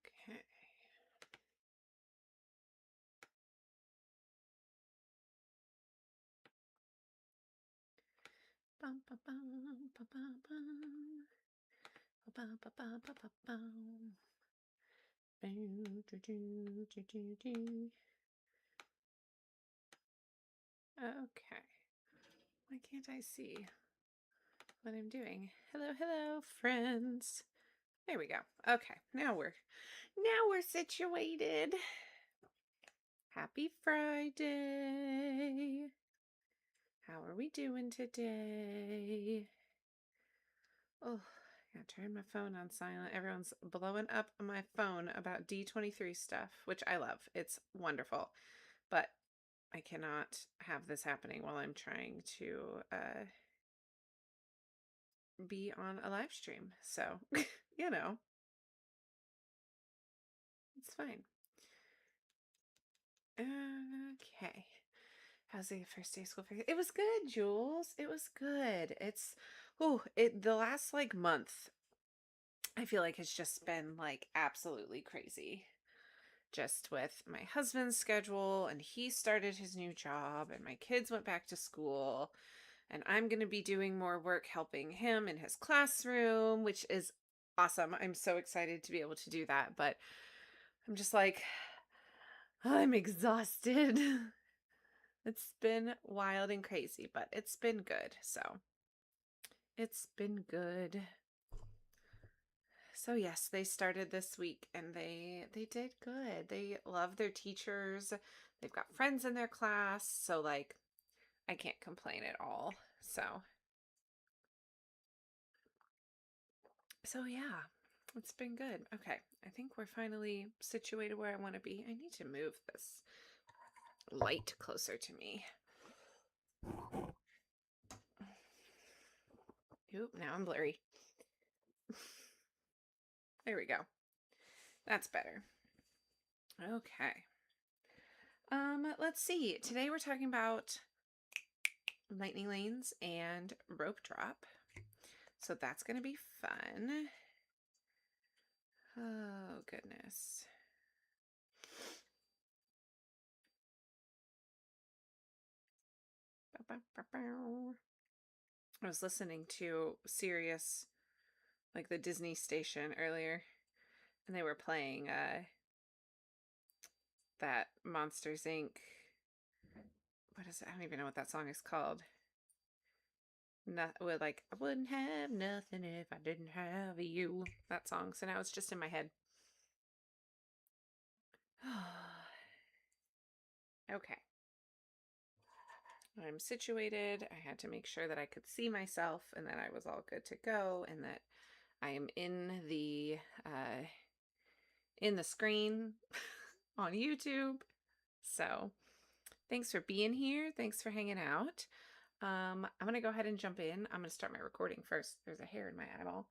Okay. Bum, ba, bum, ba, ba, bum. Ba, ba, ba, ba, ba, bum. Boo, doo, doo, doo, doo, doo. Okay. Why can't I see what I'm doing? Hello, hello, friends. There we go. Okay, now we're situated. Happy Friday. How are we doing today? Oh, I gotta turn my phone on silent. Everyone's blowing up my phone about D23 stuff, which I love. It's wonderful. But I cannot have this happening while I'm trying to be on a live stream. So, you know, it's fine. Okay. How's the first day of school? It was good, Jules. It was good. The last like month, I feel like it's just been like absolutely crazy. Just with my husband's schedule, and he started his new job, and my kids went back to school, and I'm going to be doing more work helping him in his classroom, which is awesome. I'm so excited to be able to do that, but I'm just like, I'm exhausted. It's been wild and crazy, but it's been good. So it's been good. So yes, they started this week and they did good. They love their teachers. They've got friends in their class, so like I can't complain at all. So yeah, it's been good. Okay, I think we're finally situated where I want to be. I need to move this light closer to me. Oop, now I'm blurry. There we go. That's better. Okay. Let's see. Today we're talking about lightning lanes and rope drop. So that's going to be fun. Oh, goodness. I was listening to Sirius, like the Disney station earlier, and they were playing that Monsters Inc. What is it? I don't even know what that song is called. With like, I wouldn't have nothing if I didn't have you. That song. So now it's just in my head. Okay. I'm situated. I had to make sure that I could see myself and that I was all good to go and that I am in the screen on YouTube. So thanks for being here. Thanks for hanging out. I'm going to go ahead and jump in. I'm going to start my recording first. There's a hair in my eyeball.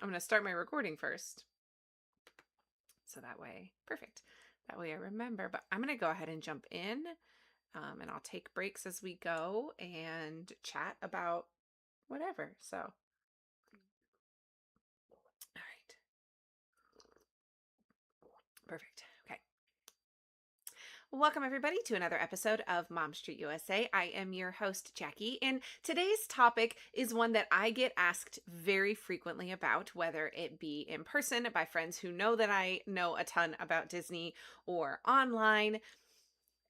I'm going to start my recording first. So that way, perfect. That way I remember. But I'm going to go ahead and jump in. And I'll take breaks as we go and chat about whatever. So, all right. Perfect. Okay. Welcome, everybody, to another episode of Mom Street USA. I am your host, Jackie, and today's topic is one that I get asked very frequently about, whether it be in person by friends who know that I know a ton about Disney or online.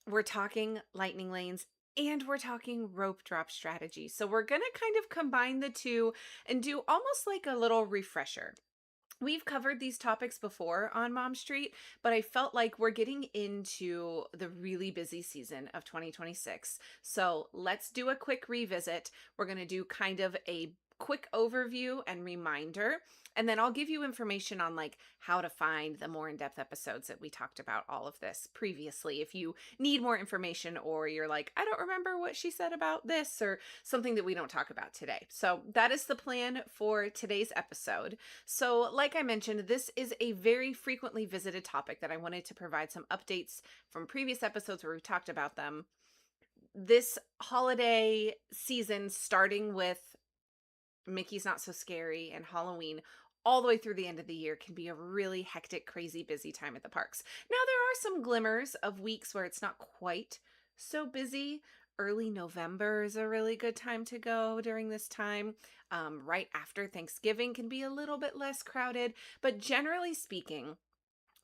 We're talking lightning lanes and we're talking rope drop strategy. So we're going to kind of combine the two and do almost like a little refresher. We've covered these topics before on Mom Street, but I felt like we're getting into the really busy season of 2026. So let's do a quick revisit. We're going to do kind of a quick overview and reminder, and then I'll give you information on like how to find the more in-depth episodes that we talked about all of this previously. If you need more information or you're like, I don't remember what she said about this or something that we don't talk about today. So that is the plan for today's episode. So like I mentioned, this is a very frequently visited topic that I wanted to provide some updates from previous episodes where we've talked about them. This holiday season, starting with Mickey's Not So Scary and Halloween, all the way through the end of the year can be a really hectic, crazy, busy time at the parks. Now, there are some glimmers of weeks where it's not quite so busy. Early November is a really good time to go during this time. Right after Thanksgiving can be a little bit less crowded, but generally speaking,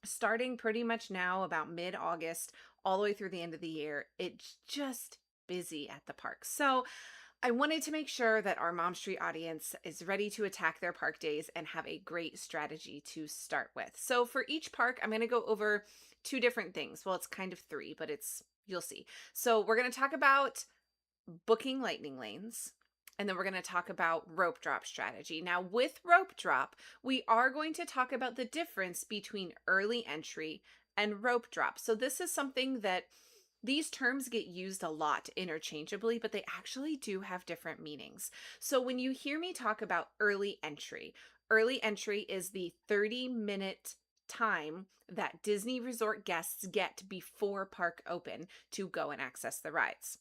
starting pretty much now, about mid-August, all the way through the end of the year, it's just busy at the park. So I wanted to make sure that our Mom Street audience is ready to attack their park days and have a great strategy to start with. So for each park, I'm going to go over two different things. Well, it's kind of three, but you'll see. So we're going to talk about booking lightning lanes. And then we're going to talk about rope drop strategy. Now, with rope drop, we are going to talk about the difference between early entry and rope drop. So this is something that these terms get used a lot interchangeably, but they actually do have different meanings. So when you hear me talk about early entry is the 30-minute time that Disney resort guests get before park open to go and access the rides.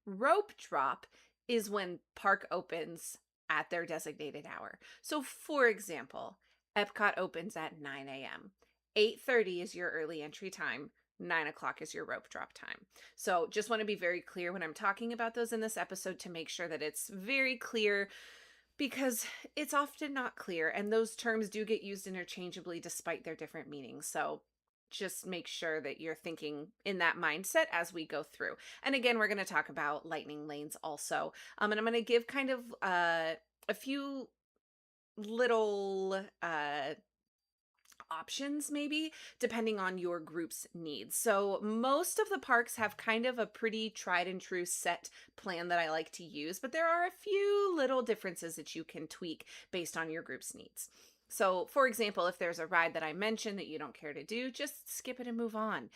Rope drop is when park opens at their designated hour. So for example, Epcot opens at 9 a.m. 8:30 is your early entry time. 9 o'clock is your rope drop time. So just want to be very clear when I'm talking about those in this episode to make sure that it's very clear, because it's often not clear, and those terms do get used interchangeably despite their different meanings. So just make sure that you're thinking in that mindset as we go through. And again, we're going to talk about lightning lanes also. And I'm going to give kind of a few little options maybe depending on your group's needs. So most of the parks have kind of a pretty tried and true set plan that I like to use, but there are a few little differences that you can tweak based on your group's needs. So for example, if there's a ride that I mentioned that you don't care to do, just skip it and move on.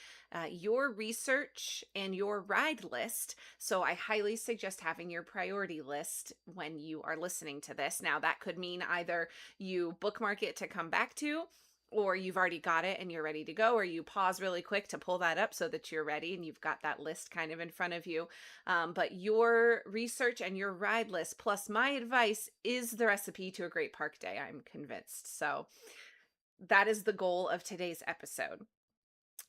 Your research and your ride list. So I highly suggest having your priority list when you are listening to this. Now that could mean either you bookmark it to come back to, or you've already got it and you're ready to go, or you pause really quick to pull that up so that you're ready and you've got that list kind of in front of you. But your research and your ride list plus my advice is the recipe to a great park day, I'm convinced. So that is the goal of today's episode.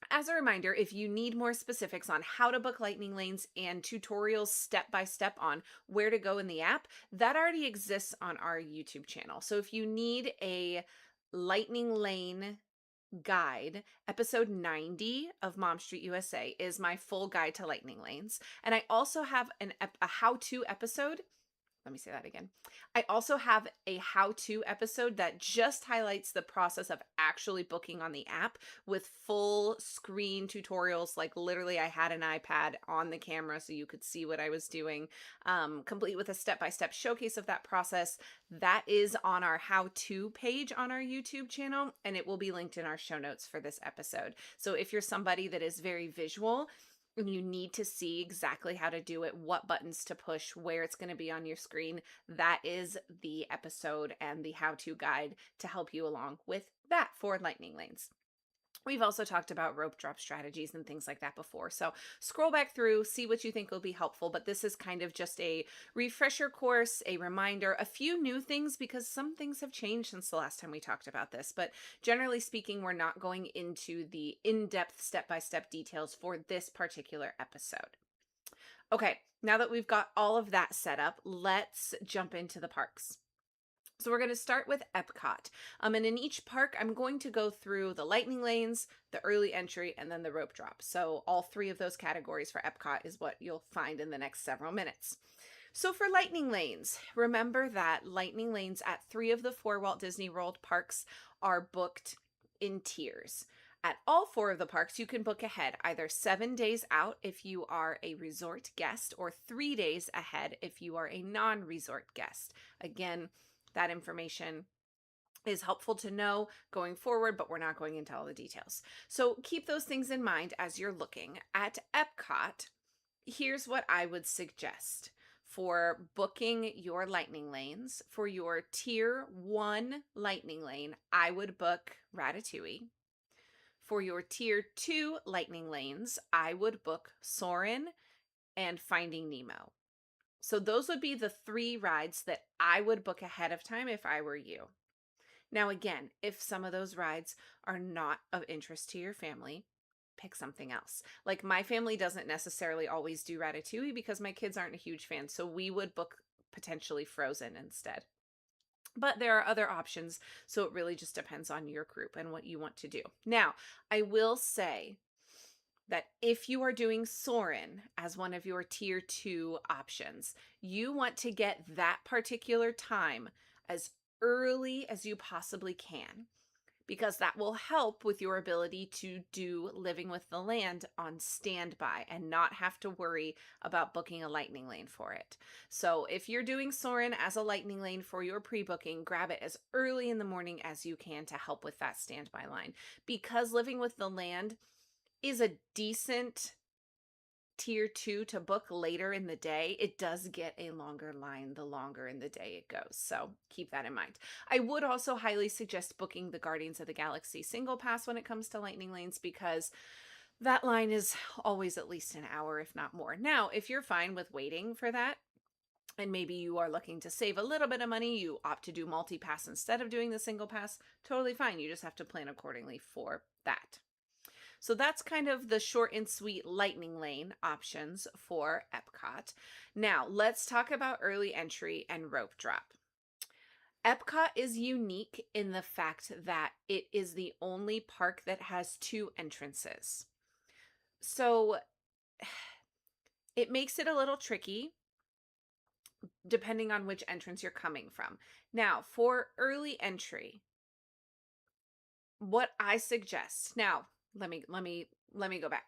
As a reminder, if you need more specifics on how to book lightning lanes and tutorials step by step on where to go in the app, that already exists on our YouTube channel. So if you need a lightning lane guide, episode 90 of Mom Street USA is my full guide to lightning lanes. And I also have a how-to episode. Let me say that again. I also have a how-to episode that just highlights the process of actually booking on the app with full screen tutorials. Like literally I had an iPad on the camera so you could see what I was doing, complete with a step-by-step showcase of that process. That is on our how-to page on our YouTube channel, and it will be linked in our show notes for this episode. So if you're somebody that is very visual, and you need to see exactly how to do it, what buttons to push, where it's going to be on your screen, that is the episode and the how-to guide to help you along with that for lightning lanes. We've also talked about rope drop strategies and things like that before. So scroll back through, see what you think will be helpful. But this is kind of just a refresher course, a reminder, a few new things because some things have changed since the last time we talked about this. But generally speaking, we're not going into the in-depth step-by-step details for this particular episode. Okay, now that we've got all of that set up, let's jump into the parks. So we're going to start with Epcot. And in each park, I'm going to go through the lightning lanes, the early entry, and then the rope drop. So all three of those categories for Epcot is what you'll find in the next several minutes. So for lightning lanes, remember that lightning lanes at 3 of the 4 Walt Disney World parks are booked in tiers. At all 4 of the parks, you can book ahead either 7 days out if you are a resort guest or 3 days ahead if you are a non-resort guest. Again, that information is helpful to know going forward, but we're not going into all the details. So keep those things in mind as you're looking. At Epcot, here's what I would suggest for booking your lightning lanes. For your tier 1 lightning lane, I would book Ratatouille. For your tier 2 lightning lanes, I would book Soarin' and Finding Nemo. So those would be the 3 rides that I would book ahead of time if I were you. Now, again, if some of those rides are not of interest to your family, pick something else. Like my family doesn't necessarily always do Ratatouille because my kids aren't a huge fan. So we would book potentially Frozen instead. But there are other options. So it really just depends on your group and what you want to do. Now, I will say that if you are doing Soarin' as one of your tier 2 options, you want to get that particular time as early as you possibly can because that will help with your ability to do Living with the Land on standby and not have to worry about booking a lightning lane for it. So if you're doing Soarin' as a lightning lane for your pre-booking, grab it as early in the morning as you can to help with that standby line. Because Living with the Land is a decent tier 2 to book later in the day, it does get a longer line the longer in the day it goes. So keep that in mind. I would also highly suggest booking the Guardians of the Galaxy single pass when it comes to lightning lanes because that line is always at least an hour, if not more. Now, if you're fine with waiting for that, and maybe you are looking to save a little bit of money, you opt to do multi-pass instead of doing the single pass, totally fine. You just have to plan accordingly for that. So that's kind of the short and sweet lightning lane options for Epcot. Now, let's talk about early entry and rope drop. Epcot is unique in the fact that it is the only park that has 2 entrances. So it makes it a little tricky depending on which entrance you're coming from. Now, for early entry, what I suggest. Now, let me go back.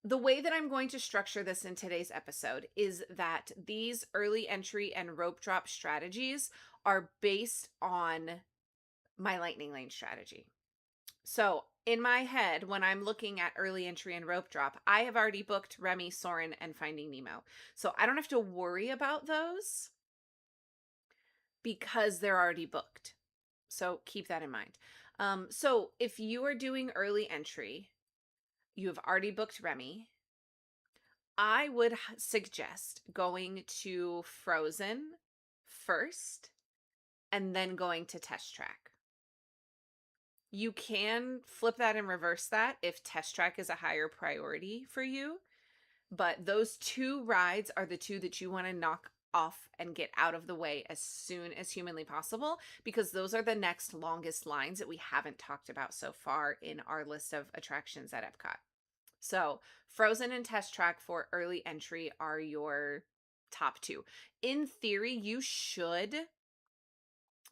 The way that I'm going to structure this in today's episode is that these early entry and rope drop strategies are based on my lightning lane strategy. So in my head, when I'm looking at early entry and rope drop, I have already booked Remy, Soarin', and Finding Nemo. So I don't have to worry about those because they're already booked. So keep that in mind. So if you are doing early entry, you have already booked Remy. I would suggest going to Frozen first and then going to Test Track. You can flip that and reverse that if Test Track is a higher priority for you, but those 2 rides are the 2 that you want to knock off and get out of the way as soon as humanly possible because those are the next longest lines that we haven't talked about so far in our list of attractions at Epcot. So Frozen and Test Track for early entry are your top 2. In theory, you should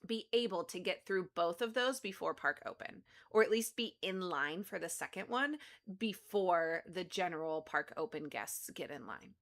be able to get through both of those before park open, or at least be in line for the second one before the general park open guests get in line.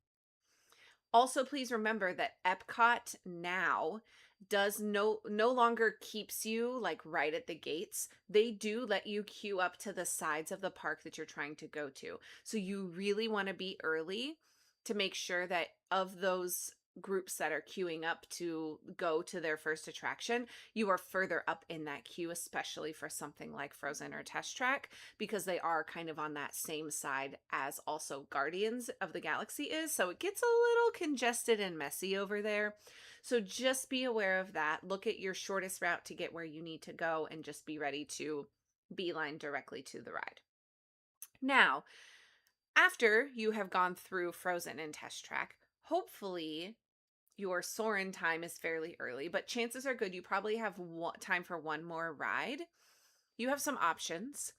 Also, please remember that Epcot now does no longer keeps you like right at the gates. They do let you queue up to the sides of the park that you're trying to go to. So you really want to be early to make sure that of those groups that are queuing up to go to their first attraction, you are further up in that queue, especially for something like Frozen or Test Track, because they are kind of on that same side as also Guardians of the Galaxy is. So it gets a little congested and messy over there. So just be aware of that. Look at your shortest route to get where you need to go and just be ready to beeline directly to the ride. Now, after you have gone through Frozen and Test Track, hopefully your Soarin' time is fairly early, but chances are good you probably have time for one more ride. You have some options.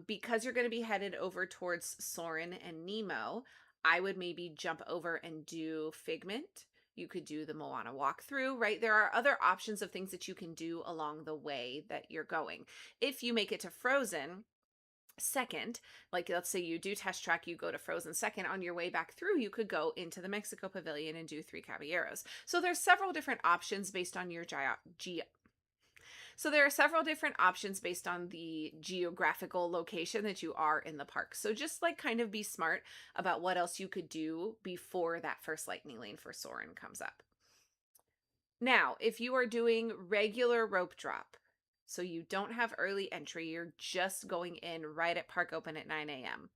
Because you're going to be headed over towards Soarin' and Nemo, I would maybe jump over and do Figment. You could do the Moana walkthrough, right? There are other options of things that you can do along the way that you're going. If you make it to Frozen second, like let's say you do Test Track, you go to Frozen second, on your way back through you could go into the Mexico Pavilion and do Three Caballeros. So there's several different options based on your there are several different options based on the geographical location that you are in the park. So just like kind of be smart about what else you could do before that first lightning lane for Soarin' comes up. Now, if you are doing regular rope drop, so you don't have early entry, you're just going in right at park open at 9 a.m.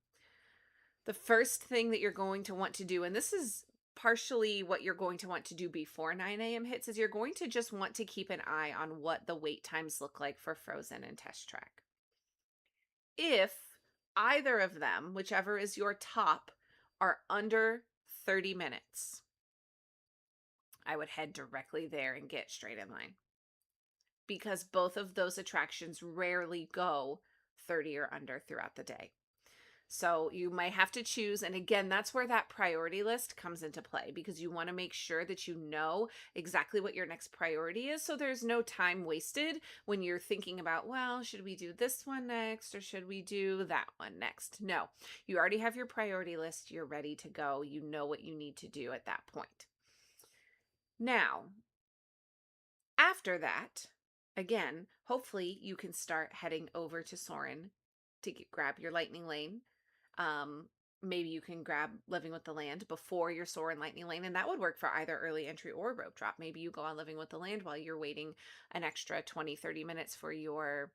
The first thing that you're going to want to do, and this is partially what you're going to want to do before 9 a.m. hits is you're going to just want to keep an eye on what the wait times look like for Frozen and Test Track. If either of them, whichever is your top, are under 30 minutes, I would head directly there and get straight in line, because both of those attractions rarely go 30 or under throughout the day. So you might have to choose. And again, that's where that priority list comes into play, because you want to make sure that you know exactly what your next priority is. So there's no time wasted when you're thinking about, well, should we do this one next or should we do that one next? No, you already have your priority list. You're ready to go. You know what you need to do at that point. Now, after that, again, hopefully you can start heading over to Soarin' to grab your Lightning Lane. Maybe you can grab Living with the Land before your Soarin' Lightning Lane, and that would work for either early entry or rope drop. Maybe you go on Living with the Land while you're waiting an extra 20-30 minutes for your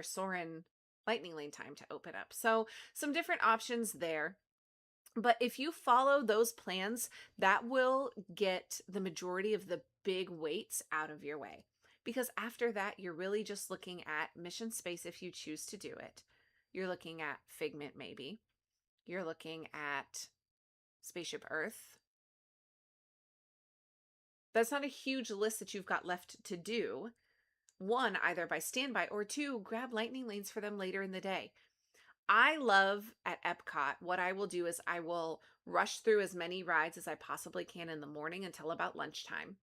Soarin' Lightning Lane time to open up. So some different options there. But if you follow those plans, that will get the majority of the big weights out of your way. Because after that, you're really just looking at Mission Space if you choose to do it. You're looking at Figment, maybe. You're looking at Spaceship Earth. That's not a huge list that you've got left to do. One, either by standby, or two, grab Lightning Lanes for them later in the day. I love at Epcot, what I will do is I will rush through as many rides as I possibly can in the morning until about lunchtime.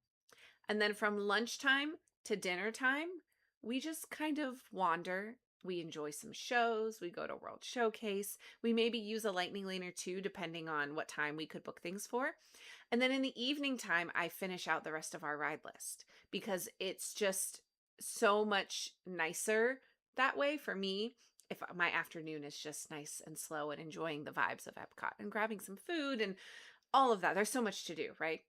And then from lunchtime to dinner time, we just kind of wander. We enjoy some shows. We go to World Showcase. We maybe use a Lightning Lane or two, depending on what time we could book things for. And then in the evening time, I finish out the rest of our ride list, because it's just so much nicer that way for me. If my afternoon is just nice and slow and enjoying the vibes of Epcot and grabbing some food and all of that. There's so much to do, right?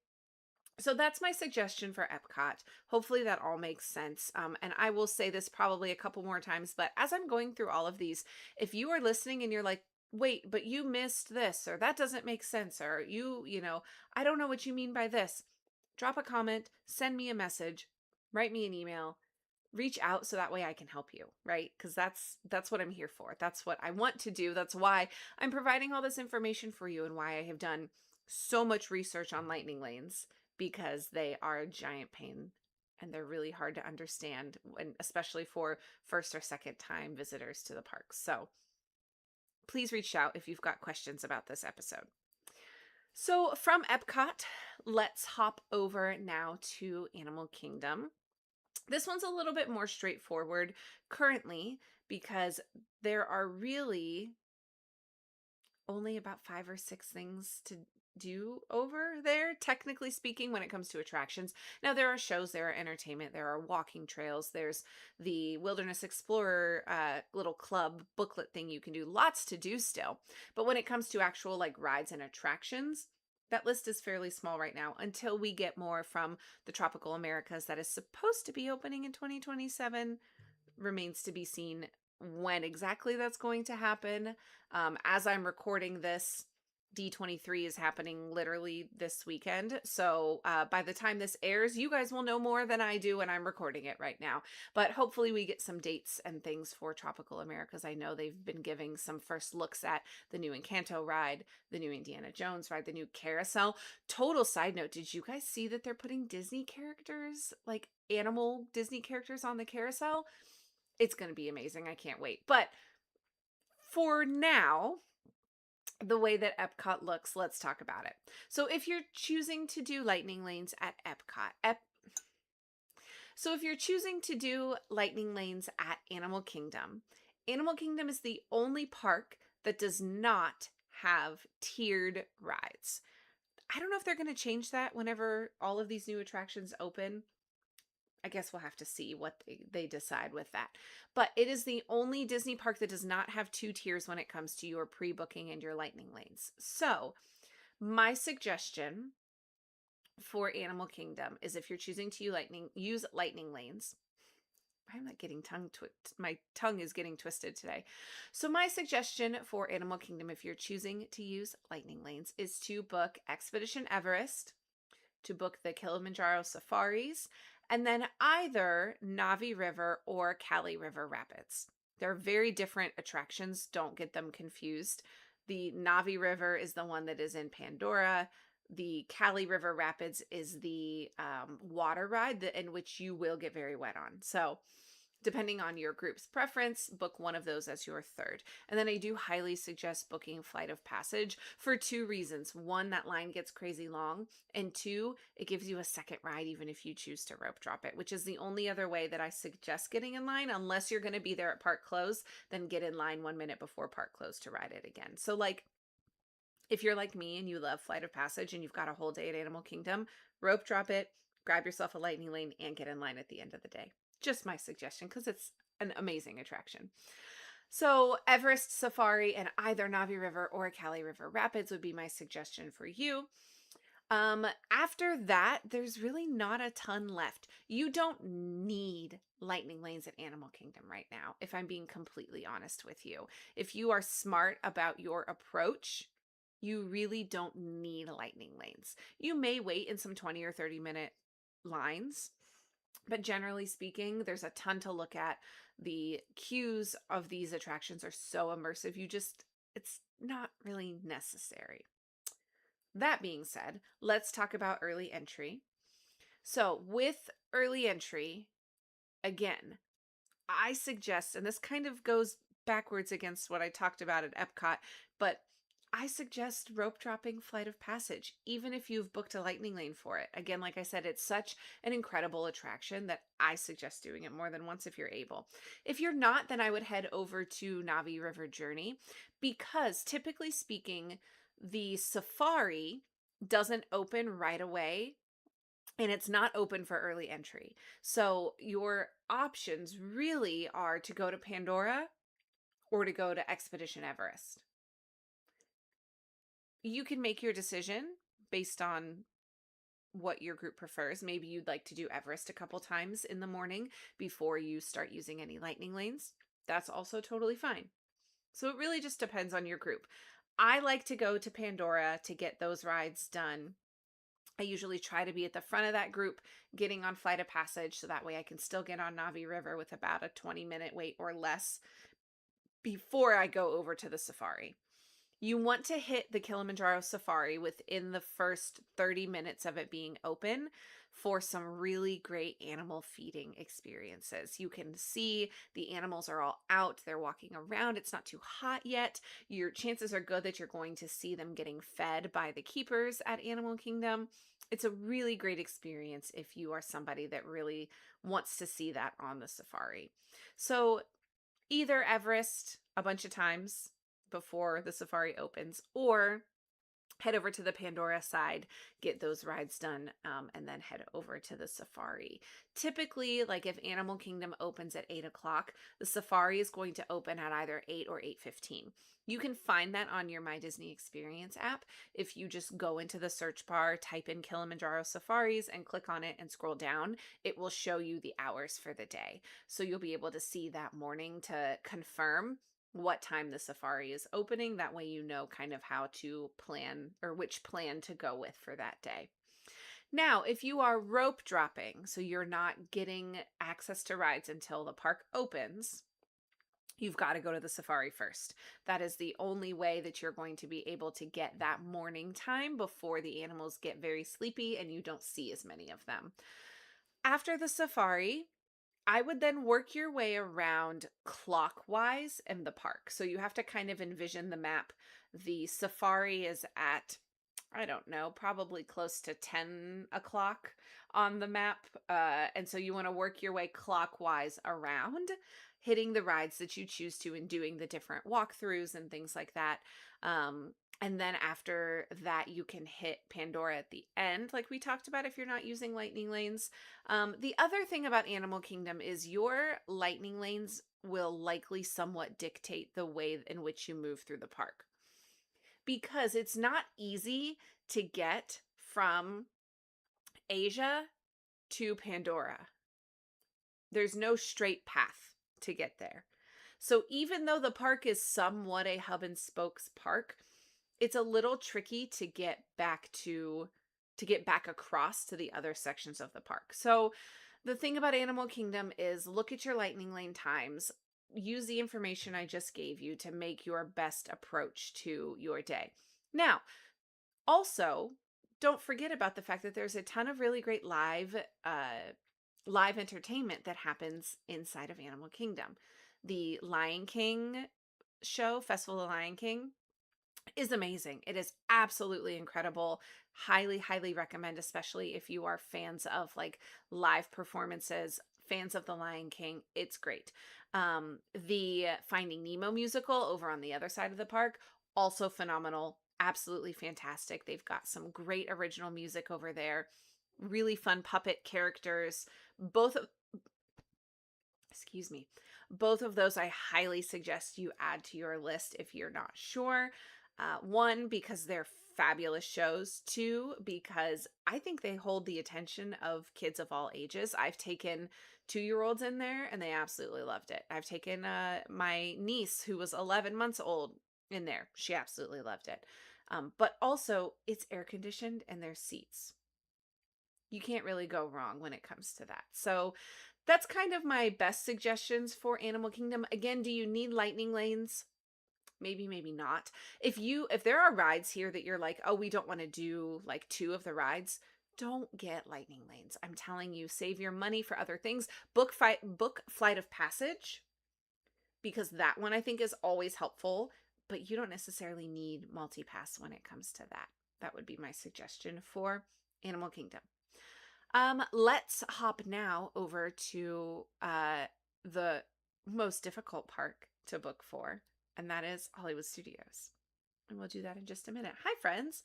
So that's my suggestion for Epcot. Hopefully that all makes sense. And I will say this probably a couple more times, but as I'm going through all of these, if you are listening and you're like, wait, but you missed this, or that doesn't make sense, or I don't know what you mean by this, drop a comment, send me a message, write me an email, reach out so that way I can help you, right? Because that's what I'm here for. That's what I want to do. That's why I'm providing all this information for you, and why I have done so much research on Lightning Lanes, because they are a giant pain and they're really hard to understand, when, especially for first or second time visitors to the parks. So please reach out if you've got questions about this episode. So from Epcot, let's hop over now to Animal Kingdom. This one's a little bit more straightforward currently, because there are really only about 5 or 6 things to do over there, technically speaking, when it comes to attractions. Now, there are shows, there are entertainment, there are walking trails, there's the Wilderness Explorer little club booklet thing you can do, lots to do still. But when it comes to actual like rides and attractions, that list is fairly small right now, until we get more from the Tropical Americas that is supposed to be opening in 2027. Remains to be seen when exactly that's going to happen. As I'm recording this, D23 is happening literally this weekend. So by the time this airs, you guys will know more than I do, and I'm recording it right now. But hopefully we get some dates and things for Tropical Americas. I know they've been giving some first looks at the new Encanto ride, the new Indiana Jones ride, the new carousel. Total side note, did you guys see that they're putting Disney characters, like animal Disney characters, on the carousel? It's going to be amazing. I can't wait. But for now, the way that Epcot looks, let's talk about it. So if you're choosing to do Lightning Lanes at Epcot, so if you're choosing to do Lightning Lanes at Animal Kingdom is the only park that does not have tiered rides. I don't know if they're going to change that whenever all of these new attractions open. I guess we'll have to see what they decide with that. But it is the only Disney park that does not have 2 tiers when it comes to your pre-booking and your Lightning Lanes. So my suggestion for Animal Kingdom is, if you're choosing to use Lightning Lanes, I'm not getting my tongue is getting twisted today. So my suggestion for Animal Kingdom, if you're choosing to use lightning lanes, is to book Expedition Everest, to book the Kilimanjaro Safaris, and then either Navi River or Kali River Rapids. They're very different attractions. Don't get them confused. The Navi River is the one that is in Pandora. The Kali River Rapids is the water ride in which you will get very wet on. So depending on your group's preference, book one of those as your third. And then I do highly suggest booking Flight of Passage for two reasons. One, that line gets crazy long. And two, it gives you a second ride even if you choose to rope drop it, which is the only other way that I suggest getting in line. Unless you're going to be there at park close, then get in line 1 minute before park close to ride it again. So like, if you're like me and you love Flight of Passage and you've got a whole day at Animal Kingdom, rope drop it, grab yourself a lightning lane, and get in line at the end of the day. Just my suggestion, because it's an amazing attraction. So Everest Safari and either Navi River or Kali River Rapids would be my suggestion for you. After that, there's really not a ton left. You don't need lightning lanes at Animal Kingdom right now, if I'm being completely honest with you. If you are smart about your approach, you really don't need lightning lanes. You may wait in some 20 or 30-minute lines, but generally speaking, there's a ton to look at. The queues of these attractions are so immersive, it's not really necessary. That being said, let's talk about early entry. So with early entry, again, I suggest, and this kind of goes backwards against what I talked about at Epcot, but I suggest rope dropping Flight of Passage, even if you've booked a lightning lane for it. Again, like I said, it's such an incredible attraction that I suggest doing it more than once if you're able. If you're not, then I would head over to Navi River Journey, because typically speaking, the safari doesn't open right away and it's not open for early entry. So your options really are to go to Pandora or to go to Expedition Everest. You can make your decision based on what your group prefers. Maybe you'd like to do Everest a couple times in the morning before you start using any lightning lanes. That's also totally fine. So it really just depends on your group. I like to go to Pandora to get those rides done. I usually try to be at the front of that group getting on Flight of Passage, so that way I can still get on Navi River with about a 20-minute wait or less before I go over to the safari. You want to hit the Kilimanjaro Safari within the first 30 minutes of it being open for some really great animal feeding experiences. You can see the animals are all out, they're walking around, it's not too hot yet. Your chances are good that you're going to see them getting fed by the keepers at Animal Kingdom. It's a really great experience if you are somebody that really wants to see that on the safari. So either Everest a bunch of times before the safari opens, or head over to the Pandora side, get those rides done, and then head over to the safari. Typically, like if Animal Kingdom opens at 8 o'clock, the safari is going to open at either 8 or 8:15. You can find that on your My Disney Experience app. If you just go into the search bar, type in Kilimanjaro Safaris and click on it and scroll down, it will show you the hours for the day. So you'll be able to see that morning to confirm what time the safari is opening. That way you know kind of how to plan or which plan to go with for that day. Now, if you are rope dropping, so you're not getting access to rides until the park opens, you've got to go to the safari first. That is the only way that you're going to be able to get that morning time before the animals get very sleepy and you don't see as many of them. After the safari, I would then work your way around clockwise in the park. So you have to kind of envision the map. The safari is at, I don't know, probably close to 10 o'clock on the map. And so you want to work your way clockwise around, hitting the rides that you choose to and doing the different walkthroughs and things like that. And then after that, you can hit Pandora at the end, like we talked about, if you're not using lightning lanes. The other thing about Animal Kingdom is your lightning lanes will likely somewhat dictate the way in which you move through the park, because it's not easy to get from Asia to Pandora. There's no straight path to get there. So even though the park is somewhat a hub and spokes park, it's a little tricky to get back across to the other sections of the park. So the thing about Animal Kingdom is look at your lightning lane times. Use the information I just gave you to make your best approach to your day. Now, also, don't forget about the fact that there's a ton of really great live entertainment that happens inside of Animal Kingdom. The Lion King show, Festival of the Lion King, is amazing. It is absolutely incredible. Highly, highly recommend, especially if you are fans of like live performances, fans of The Lion King. It's great. The Finding Nemo musical over on the other side of the park, also phenomenal. Absolutely fantastic. They've got some great original music over there. Really fun puppet characters. Both of excuse me. Both of those I highly suggest you add to your list if you're not sure. One, because they're fabulous shows. Two, because I think they hold the attention of kids of all ages. I've taken 2-year-olds in there and they absolutely loved it. I've taken my niece who was 11 months old in there. She absolutely loved it. But also, it's air conditioned and there's seats. You can't really go wrong when it comes to that. So that's kind of my best suggestions for Animal Kingdom. Again, do you need lightning lanes? Maybe, maybe not. If there are rides here that you're like, oh, we don't want to do like 2 of the rides, don't get lightning lanes. I'm telling you, save your money for other things. Book Flight of Passage, because that one I think is always helpful, but you don't necessarily need multi-pass when it comes to that. That would be my suggestion for Animal Kingdom. Let's hop now over to the most difficult park to book for, and that is Hollywood Studios. And we'll do that in just a minute. Hi, friends.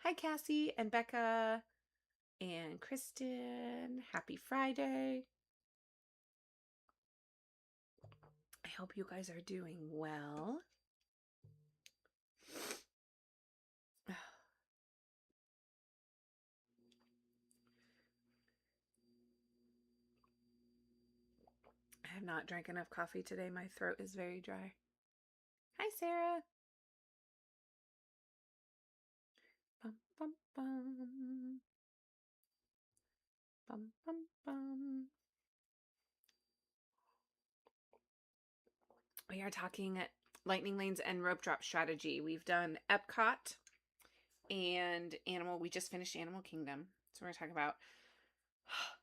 Hi, Cassie and Becca and Kristen. Happy Friday. I hope you guys are doing well. I have not drank enough coffee today. My throat is very dry. Hi, Sarah. Bum, bum, bum. Bum, bum, bum. We are talking lightning lanes and rope drop strategy. We've done Epcot and Animal. We just finished Animal Kingdom. So we're going to talk about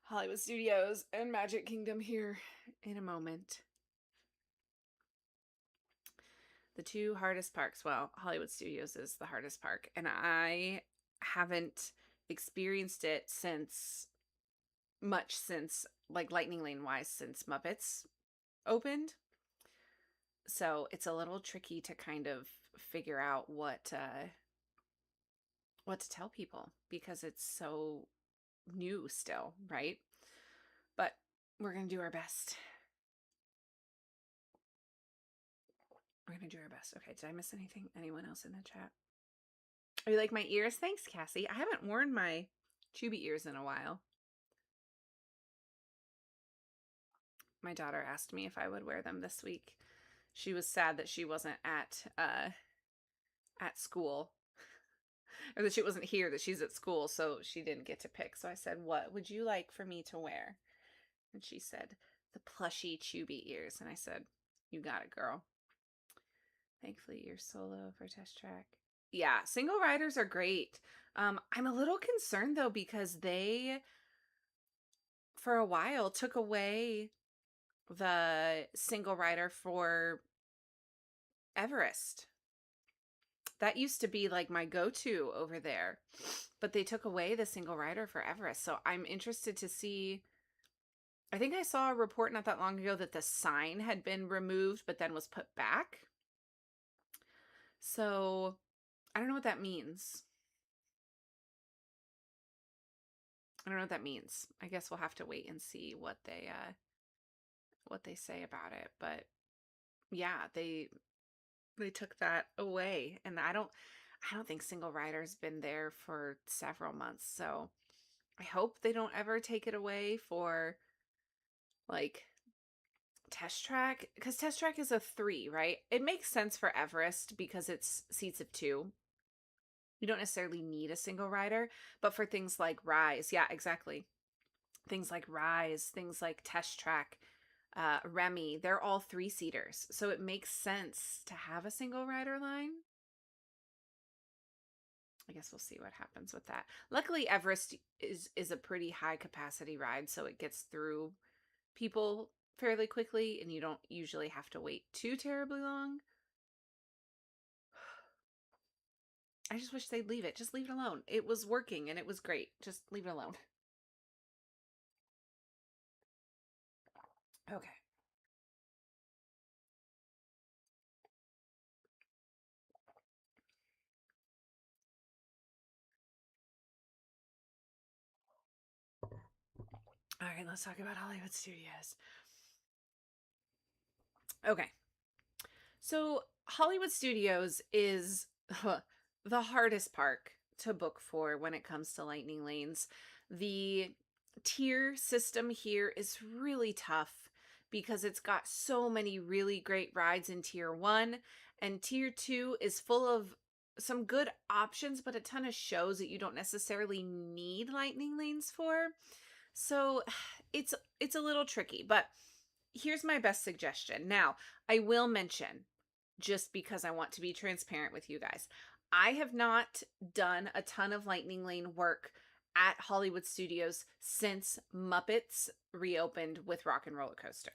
Hollywood Studios and Magic Kingdom here in a moment. The 2 hardest parks. Well, Hollywood Studios is the hardest park. And I haven't experienced it since like lightning lane wise since Muppets opened. So it's a little tricky to kind of figure out what to tell people because it's so new still, right? But we're going to do our best. We're going to do our best. Okay, did I miss anything? Anyone else in the chat? Are you like my ears? Thanks, Cassie. I haven't worn my Chubby ears in a while. My daughter asked me if I would wear them this week. She was sad that she wasn't at school, or that she wasn't here, that she's at school, so she didn't get to pick. So I said, what would you like for me to wear? And she said, the plushy Chubby ears. And I said, you got it, girl. Thankfully, you're solo for Test Track. Yeah, single riders are great. I'm a little concerned, though, because they, for a while, took away the single rider for Everest. That used to be like my go-to over there, but they took away the single rider for Everest. So I'm interested to see. I think I saw a report not that long ago that the sign had been removed, but then was put back. So I don't know what that means. I guess we'll have to wait and see what they say about it. But yeah, they took that away, and I don't think single rider's been there for several months. So I hope they don't ever take it away for like Test Track, because Test Track is a 3, right? It makes sense for Everest because it's seats of 2. You don't necessarily need a single rider, but for things like Rise, yeah, exactly. Things like Rise, things like Test Track, Remy, they're all 3-seaters. So it makes sense to have a single rider line. I guess we'll see what happens with that. Luckily, Everest is a pretty high capacity ride, so it gets through people fairly quickly, and you don't usually have to wait too terribly long. I just wish they'd leave it. Just leave it alone. It was working and it was great. Just leave it alone. Okay. All right, let's talk about Hollywood Studios. Okay. So, Hollywood Studios is the hardest park to book for when it comes to Lightning Lanes. The tier system here is really tough because it's got so many really great rides in tier 1, and tier 2 is full of some good options but a ton of shows that you don't necessarily need Lightning Lanes for. So, it's a little tricky, but here's my best suggestion. Now, I will mention, just because I want to be transparent with you guys, I have not done a ton of Lightning Lane work at Hollywood Studios since Muppets reopened with Rock and Roller Coaster.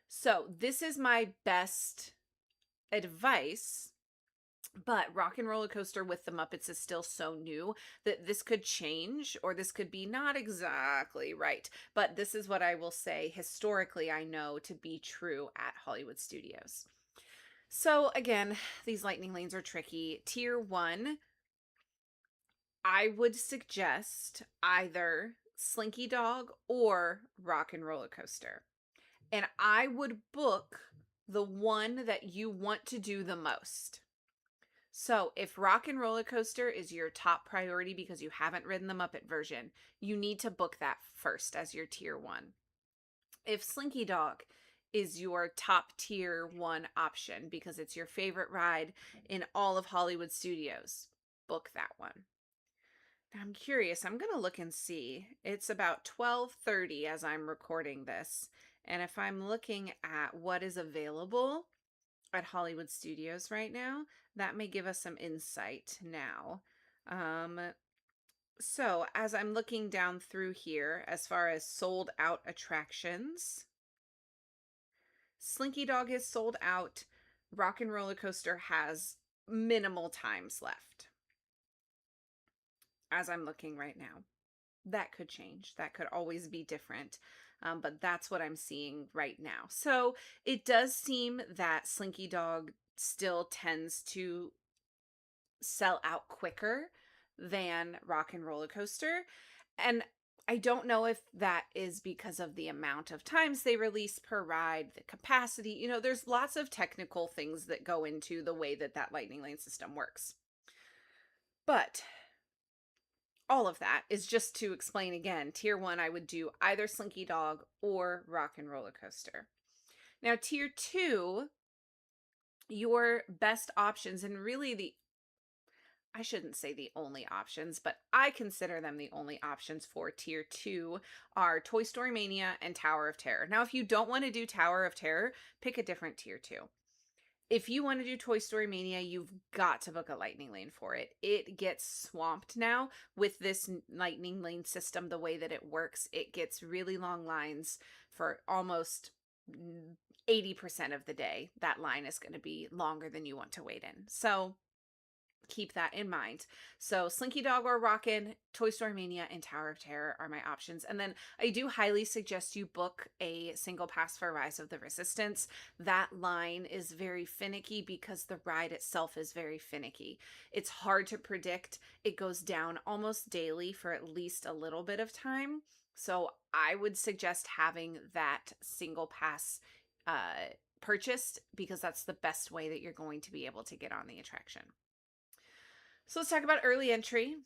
So this is my best advice, but Rock and Roller Coaster with the Muppets is still so new that this could change, or this could be not exactly right. But this is what I will say historically I know to be true at Hollywood Studios. So again, these Lightning Lanes are tricky. Tier 1, I would suggest either Slinky Dog or Rock and Roller Coaster. And I would book the one that you want to do the most. So if Rock and Roller Coaster is your top priority because you haven't ridden the Muppet version, you need to book that first as your tier 1. If Slinky Dog is your top tier 1 option because it's your favorite ride in all of Hollywood Studios, book that one. Now I'm curious, I'm going to look and see. It's about 12:30 as I'm recording this. And if I'm looking at what is available at Hollywood Studios right now, that may give us some insight now. So as I'm looking down through here, as far as sold out attractions, Slinky Dog is sold out. Rock and Roller Coaster has minimal times left. As I'm looking right now. That could change. That could always be different. But that's what I'm seeing right now. So it does seem that Slinky Dog still tends to sell out quicker than Rock and Roller Coaster. And I don't know if that is because of the amount of times they release per ride, the capacity. There's lots of technical things that go into the way that Lightning Lane system works. But all of that is just to explain again, tier 1, I would do either Slinky Dog or Rock and Roller Coaster. Now, tier 2, your best options, and really I shouldn't say the only options, but I consider them the only options for tier 2 are Toy Story Mania and Tower of Terror. Now, if you don't want to do Tower of Terror, pick a different tier 2. If you want to do Toy Story Mania, you've got to book a Lightning Lane for it. It gets swamped now with this Lightning Lane system, the way that it works. It gets really long lines for almost 80% of the day. That line is going to be longer than you want to wait in. So keep that in mind. So Slinky Dog or Rockin', Toy Story Mania, and Tower of Terror are my options. And then I do highly suggest you book a single pass for Rise of the Resistance. That line is very finicky because the ride itself is very finicky. It's hard to predict. It goes down almost daily for at least a little bit of time. So I would suggest having that single pass purchased because that's the best way that you're going to be able to get on the attraction. So let's talk about early entry.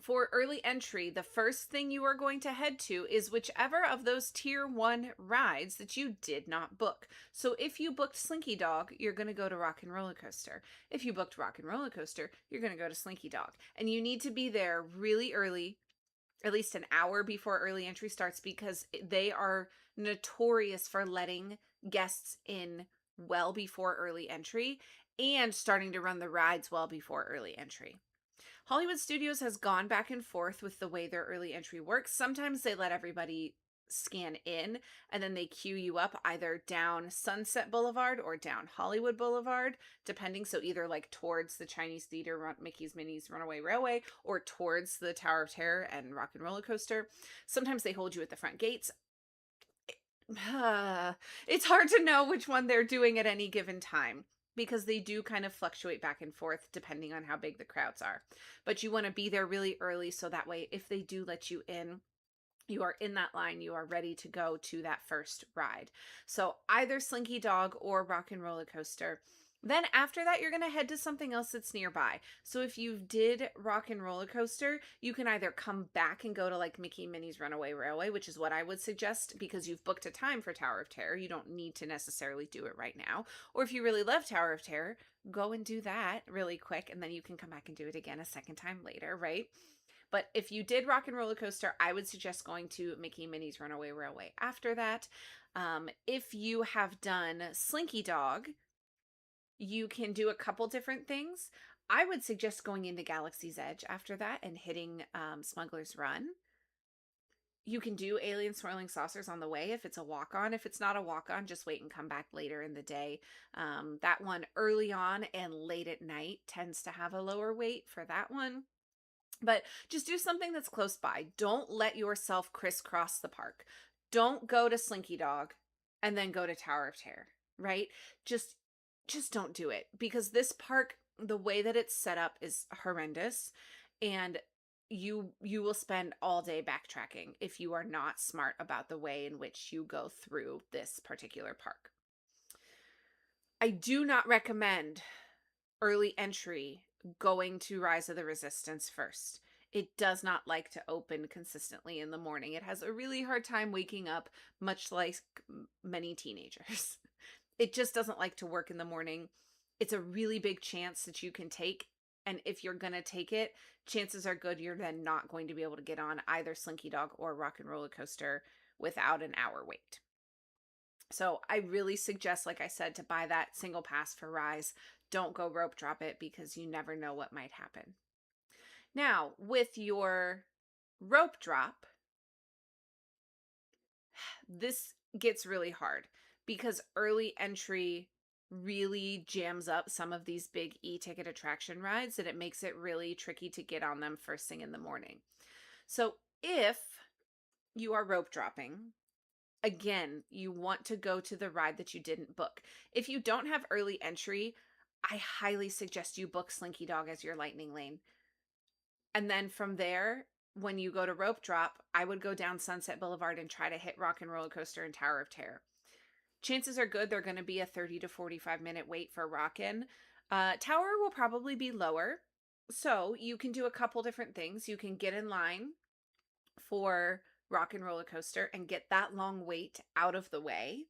For early entry, the first thing you are going to head to is whichever of those tier 1 rides that you did not book. So if you booked Slinky Dog, you're going to go to Rock and Roller Coaster. If you booked Rock and Roller Coaster, you're going to go to Slinky Dog. And you need to be there really early, at least an hour before early entry starts, because they are notorious for letting guests in well before early entry and starting to run the rides well before early entry. Hollywood Studios has gone back and forth with the way their early entry works. Sometimes they let everybody scan in and then they queue you up either down Sunset Boulevard or down Hollywood Boulevard, depending. So either like towards the Chinese Theater, Mickey's Minnie's Runaway Railway, or towards the Tower of Terror and Rock and Roller Coaster. Sometimes they hold you at the front gates. It's hard to know which one they're doing at any given time, because they do kind of fluctuate back and forth depending on how big the crowds are. But you want to be there really early so that way if they do let you in, you are in that line, you are ready to go to that first ride. So either Slinky Dog or Rock and Roller Coaster. Then after that, you're going to head to something else that's nearby. So if you did Rock and Roller Coaster, you can either come back and go to like Mickey Minnie's Runaway Railway, which is what I would suggest because you've booked a time for Tower of Terror. You don't need to necessarily do it right now. Or if you really love Tower of Terror, go and do that really quick, and then you can come back and do it again a second time later, right? But if you did Rock and Roller Coaster, I would suggest going to Mickey Minnie's Runaway Railway after that. If you have done Slinky Dog, you can do a couple different things. I would suggest going into Galaxy's Edge after that and hitting Smuggler's Run. You can do Alien Swirling Saucers on the way if it's a walk-on. If it's not a walk-on, just wait and come back later in the day. That one early on and late at night tends to have a lower wait for that one. But just do something that's close by. Don't let yourself crisscross the park. Don't go to Slinky Dog and then go to Tower of Terror, right? Just don't do it, because this park, the way that it's set up is horrendous, and you will spend all day backtracking if you are not smart about the way in which you go through this particular park. I do not recommend early entry going to Rise of the Resistance first. It does not like to open consistently in the morning. It has a really hard time waking up, much like many teenagers. It just doesn't like to work in the morning. It's a really big chance that you can take. And if you're going to take it, chances are good you're then not going to be able to get on either Slinky Dog or Rock and Roller Coaster without an hour wait. So I really suggest, like I said, to buy that single pass for Rise. Don't go rope drop it, because you never know what might happen. Now, with your rope drop, this gets really hard because early entry really jams up some of these big e-ticket attraction rides, and it makes it really tricky to get on them first thing in the morning. So if you are rope dropping, again, you want to go to the ride that you didn't book. If you don't have early entry, I highly suggest you book Slinky Dog as your lightning lane. And then from there, when you go to rope drop, I would go down Sunset Boulevard and try to hit Rock and Roller Coaster and Tower of Terror. Chances are good they're going to be a 30 to 45 minute wait for Rockin'. Tower will probably be lower. So you can do a couple different things. You can get in line for Rock and Roller Coaster and get that long wait out of the way,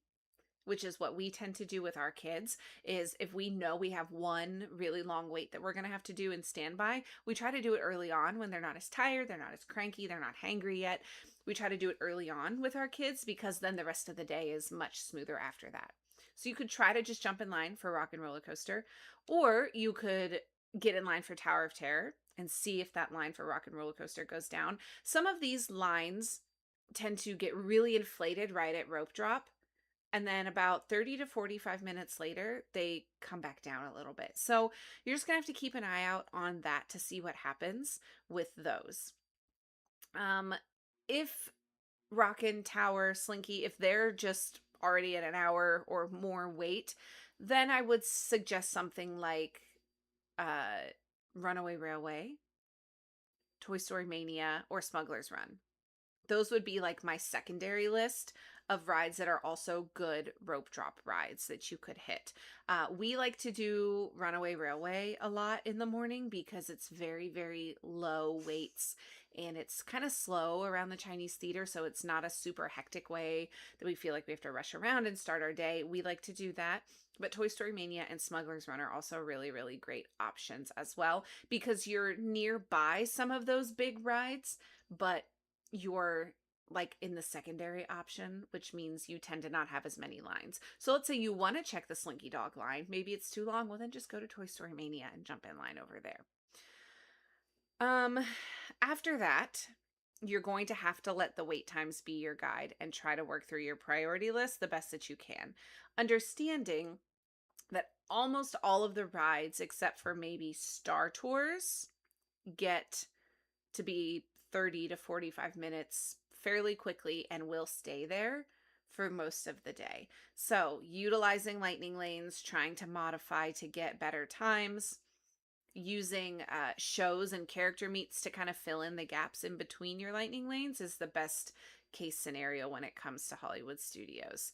which is what we tend to do with our kids. Is if we know we have one really long wait that we're going to have to do in standby, we try to do it early on when they're not as tired, they're not as cranky, they're not hangry yet. We try to do it early on with our kids, because then the rest of the day is much smoother after that. So you could try to just jump in line for Rock and Roller Coaster, or you could get in line for Tower of Terror and see if that line for Rock and Roller Coaster goes down. Some of these lines tend to get really inflated right at rope drop, and then about 30 to 45 minutes later, they come back down a little bit. So you're just going to have to keep an eye out on that to see what happens with those. If Rockin', Tower, Slinky, if they're just already at an hour or more wait, then I would suggest something like Runaway Railway, Toy Story Mania, or Smuggler's Run. Those would be like my secondary list of rides that are also good rope drop rides that you could hit. We like to do Runaway Railway a lot in the morning because it's very, very low weights and it's kind of slow around the Chinese theater. So it's not a super hectic way that we feel like we have to rush around and start our day. We like to do that. But Toy Story Mania and Smuggler's Run are also really, really great options as well because you're nearby some of those big rides, but you're like in the secondary option, which means you tend to not have as many lines. So let's say you want to check the Slinky Dog line. Maybe it's too long. Well, then just go to Toy Story Mania and jump in line over there. After that, you're going to have to let the wait times be your guide and try to work through your priority list the best that you can. Understanding that almost all of the rides, except for maybe Star Tours, get to be 30 to 45 minutes fairly quickly and will stay there for most of the day. So, utilizing lightning lanes, trying to modify to get better times, using shows and character meets to kind of fill in the gaps in between your lightning lanes is the best case scenario when it comes to Hollywood Studios.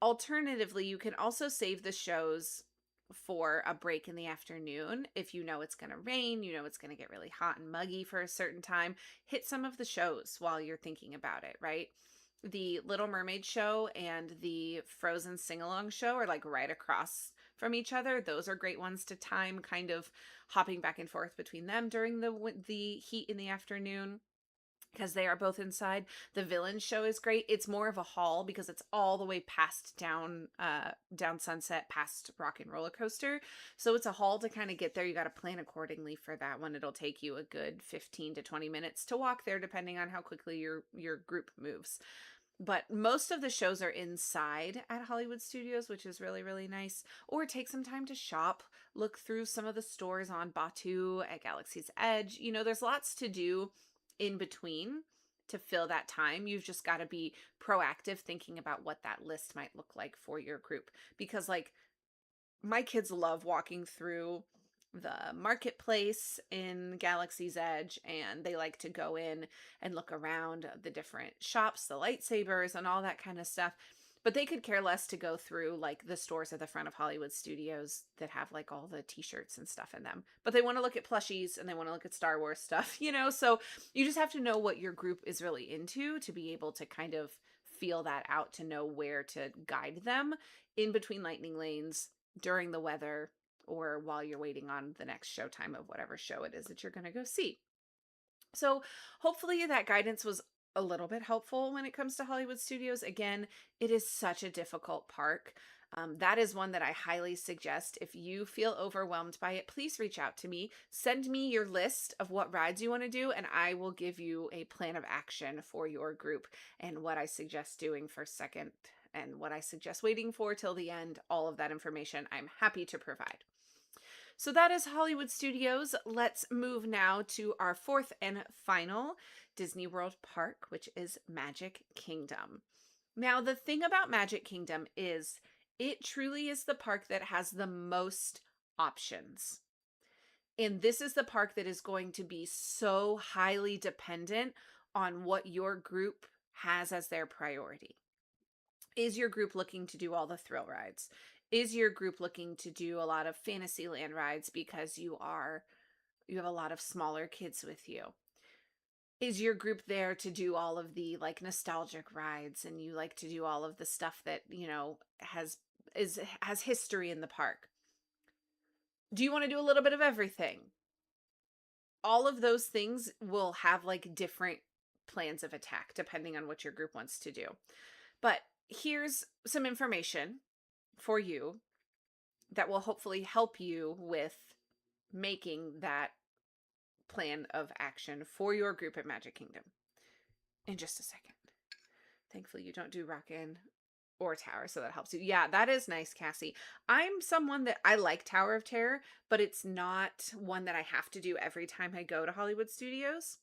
Alternatively, you can also save the shows for a break in the afternoon. If you know it's going to rain, you know it's going to get really hot and muggy for a certain time, hit some of the shows while you're thinking about it, right? The Little Mermaid show and the Frozen sing-along show are like right across from each other. Those are great ones to time, kind of hopping back and forth between them during the heat in the afternoon because they are both inside. The Villain show is great. It's more of a haul because it's all the way past down Sunset, past Rock and Roller Coaster. So it's a haul to kind of get there. You got to plan accordingly for that one. It'll take you a good 15 to 20 minutes to walk there depending on how quickly your group moves. But most of the shows are inside at Hollywood Studios, which is really, really nice. Or take some time to shop, look through some of the stores on Batu, at Galaxy's Edge. You know, there's lots to do in between to fill that time. You've just got to be proactive thinking about what that list might look like for your group. Because, like, my kids love walking through the marketplace in Galaxy's Edge, and they like to go in and look around the different shops, the lightsabers, and all that kind of stuff. But they could care less to go through like the stores at the front of Hollywood Studios that have like all the t-shirts and stuff in them. But they want to look at plushies and they want to look at Star Wars stuff, you know? So you just have to know what your group is really into to be able to kind of feel that out, to know where to guide them in between lightning lanes, during the weather, or while you're waiting on the next showtime of whatever show it is that you're going to go see. So hopefully that guidance was a little bit helpful when it comes to Hollywood Studios. Again, it is such a difficult park. That is one that I highly suggest. If you feel overwhelmed by it, please reach out to me. Send me your list of what rides you want to do, and I will give you a plan of action for your group and what I suggest doing for second and what I suggest waiting for till the end. All of that information I'm happy to provide. So that is Hollywood Studios. Let's move now to our fourth and final Disney World park, which is Magic Kingdom. Now, the thing about Magic Kingdom is it truly is the park that has the most options. And this is the park that is going to be so highly dependent on what your group has as their priority. Is your group looking to do all the thrill rides? Is your group looking to do a lot of Fantasyland rides because you have a lot of smaller kids with you? Is your group there to do all of the like nostalgic rides and you like to do all of the stuff that, you know, has history in the park? Do you want to do a little bit of everything? All of those things will have like different plans of attack depending on what your group wants to do. But here's some information for you that will hopefully help you with making that plan of action for your group at Magic Kingdom. In just a second. Thankfully, you don't do Rockin' or Tower, so that helps you. Yeah, that is nice, Cassie. I'm someone that I like Tower of Terror, but it's not one that I have to do every time I go to Hollywood Studios.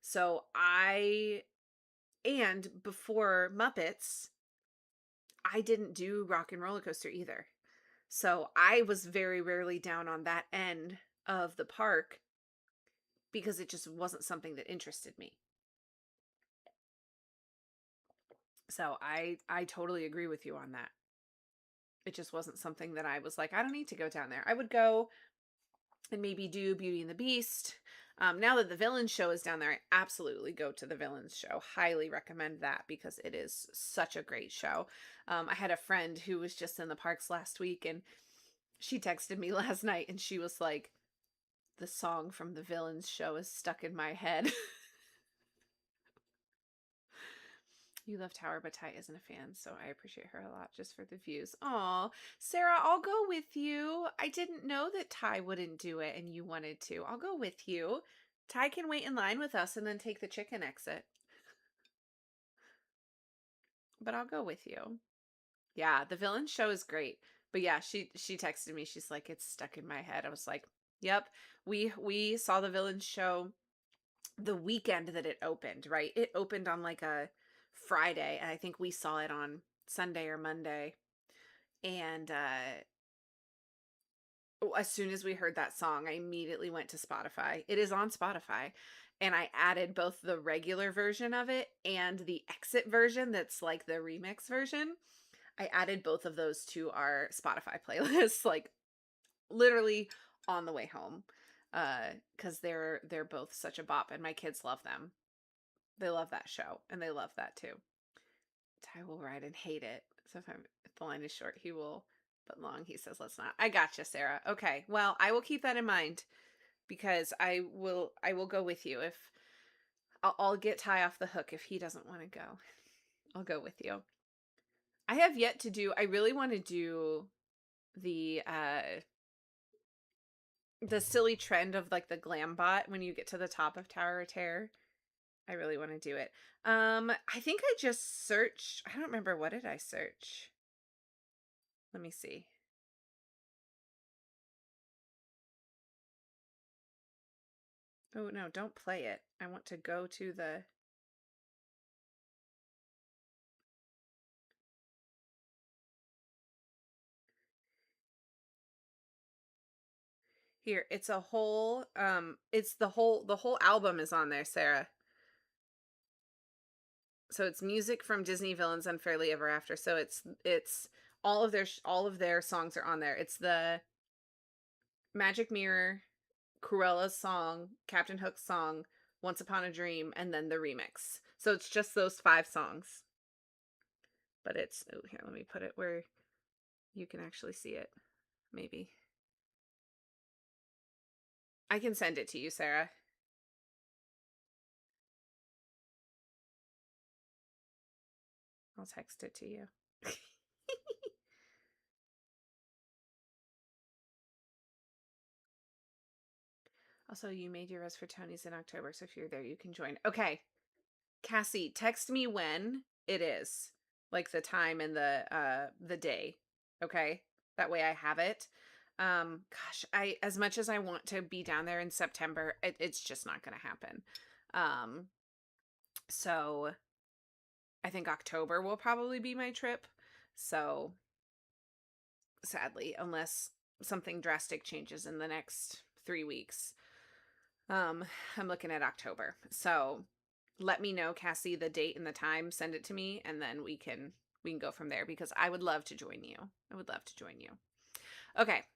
So and before Muppets, I didn't do Rock and Roller Coaster either. So I was very rarely down on that end of the park because it just wasn't something that interested me. So I totally agree with you on that. It just wasn't something that I was like, I don't need to go down there. I would go and maybe do Beauty and the Beast. Now that the Villains show is down there, I absolutely go to the Villains show. Highly recommend that because it is such a great show. I had a friend who was just in the parks last week, and she texted me last night and she was like, the song from the Villains show is stuck in my head. You love Tower, but Ty isn't a fan, so I appreciate her a lot just for the views. Aw, Sarah, I'll go with you. I didn't know that Ty wouldn't do it and you wanted to. I'll go with you. Ty can wait in line with us and then take the chicken exit. But I'll go with you. Yeah, the Villain show is great. But yeah, she texted me. She's like, it's stuck in my head. I was like, yep. We saw the Villain show the weekend that it opened, right? It opened on like a Friday, and I think we saw it on Sunday or Monday. And as soon as we heard that song, I immediately went to Spotify. It is on Spotify. And I added both the regular version of it and the exit version that's like the remix version. I added both of those to our Spotify playlist, like literally on the way home. Because they're both such a bop and my kids love them. They love that show and they love that too. Ty will ride and hate it. So if the line is short, he will, but long, he says, let's not. I gotcha, Sarah. Okay. Well, I will keep that in mind because I will go with you. If I'll get Ty off the hook if he doesn't want to go. I'll go with you. I have yet to do, I really want to do the silly trend of like the glam bot when you get to the top of Tower of Terror. I really want to do it. I think I just searched, I don't remember, what did I search? Let me see. Oh no, don't play it. I want to go to the here. It's a whole it's the whole album is on there, Sarah. So it's music from Disney Villains Unfairly Ever After. So it's all of their songs are on there. It's the Magic Mirror, Cruella's song, Captain Hook's song, Once Upon a Dream, and then the remix. So it's just those 5 songs. But it's, oh, here, let me put it where you can actually see it. Maybe. I can send it to you, Sarah. I'll text it to you. Also, you made your res for Tony's in October, so if you're there, you can join. Okay. Cassie, text me when it is. Like the time and the day. Okay? That way I have it. Gosh, I as much as I want to be down there in September, it's just not gonna happen. Um, so I think October will probably be my trip. So sadly, unless something drastic changes in the next 3 weeks. I'm looking at October. So let me know, Cassie, the date and the time. Send it to me, and then we can go from there because I would love to join you. I would love to join you. Okay.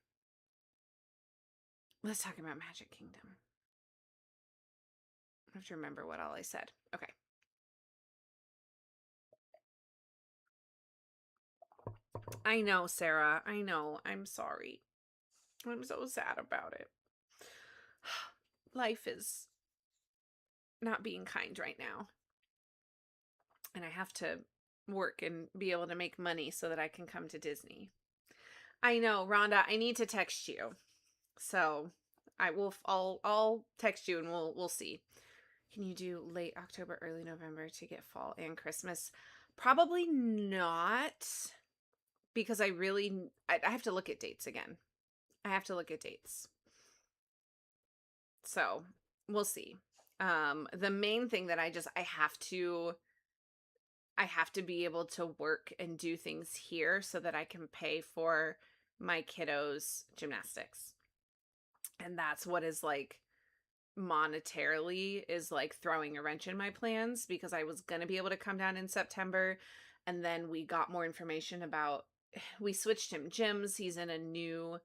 Let's talk about Magic Kingdom. I have to remember what all I said. Okay. I know, Sarah. I know. I'm sorry. I'm so sad about it. Life is not being kind right now. And I have to work and be able to make money so that I can come to Disney. I know, Rhonda, I need to text you. So I'll text you and we'll see. Can you do late October, early November to get fall and Christmas? Probably not because I have to look at dates again. I have to look at dates. So we'll see. The main thing that I have to be able to work and do things here so that I can pay for my kiddos' gymnastics. And that's what is like monetarily is like throwing a wrench in my plans because I was going to be able to come down in September, and then we got more information about we switched him gyms. He's in a new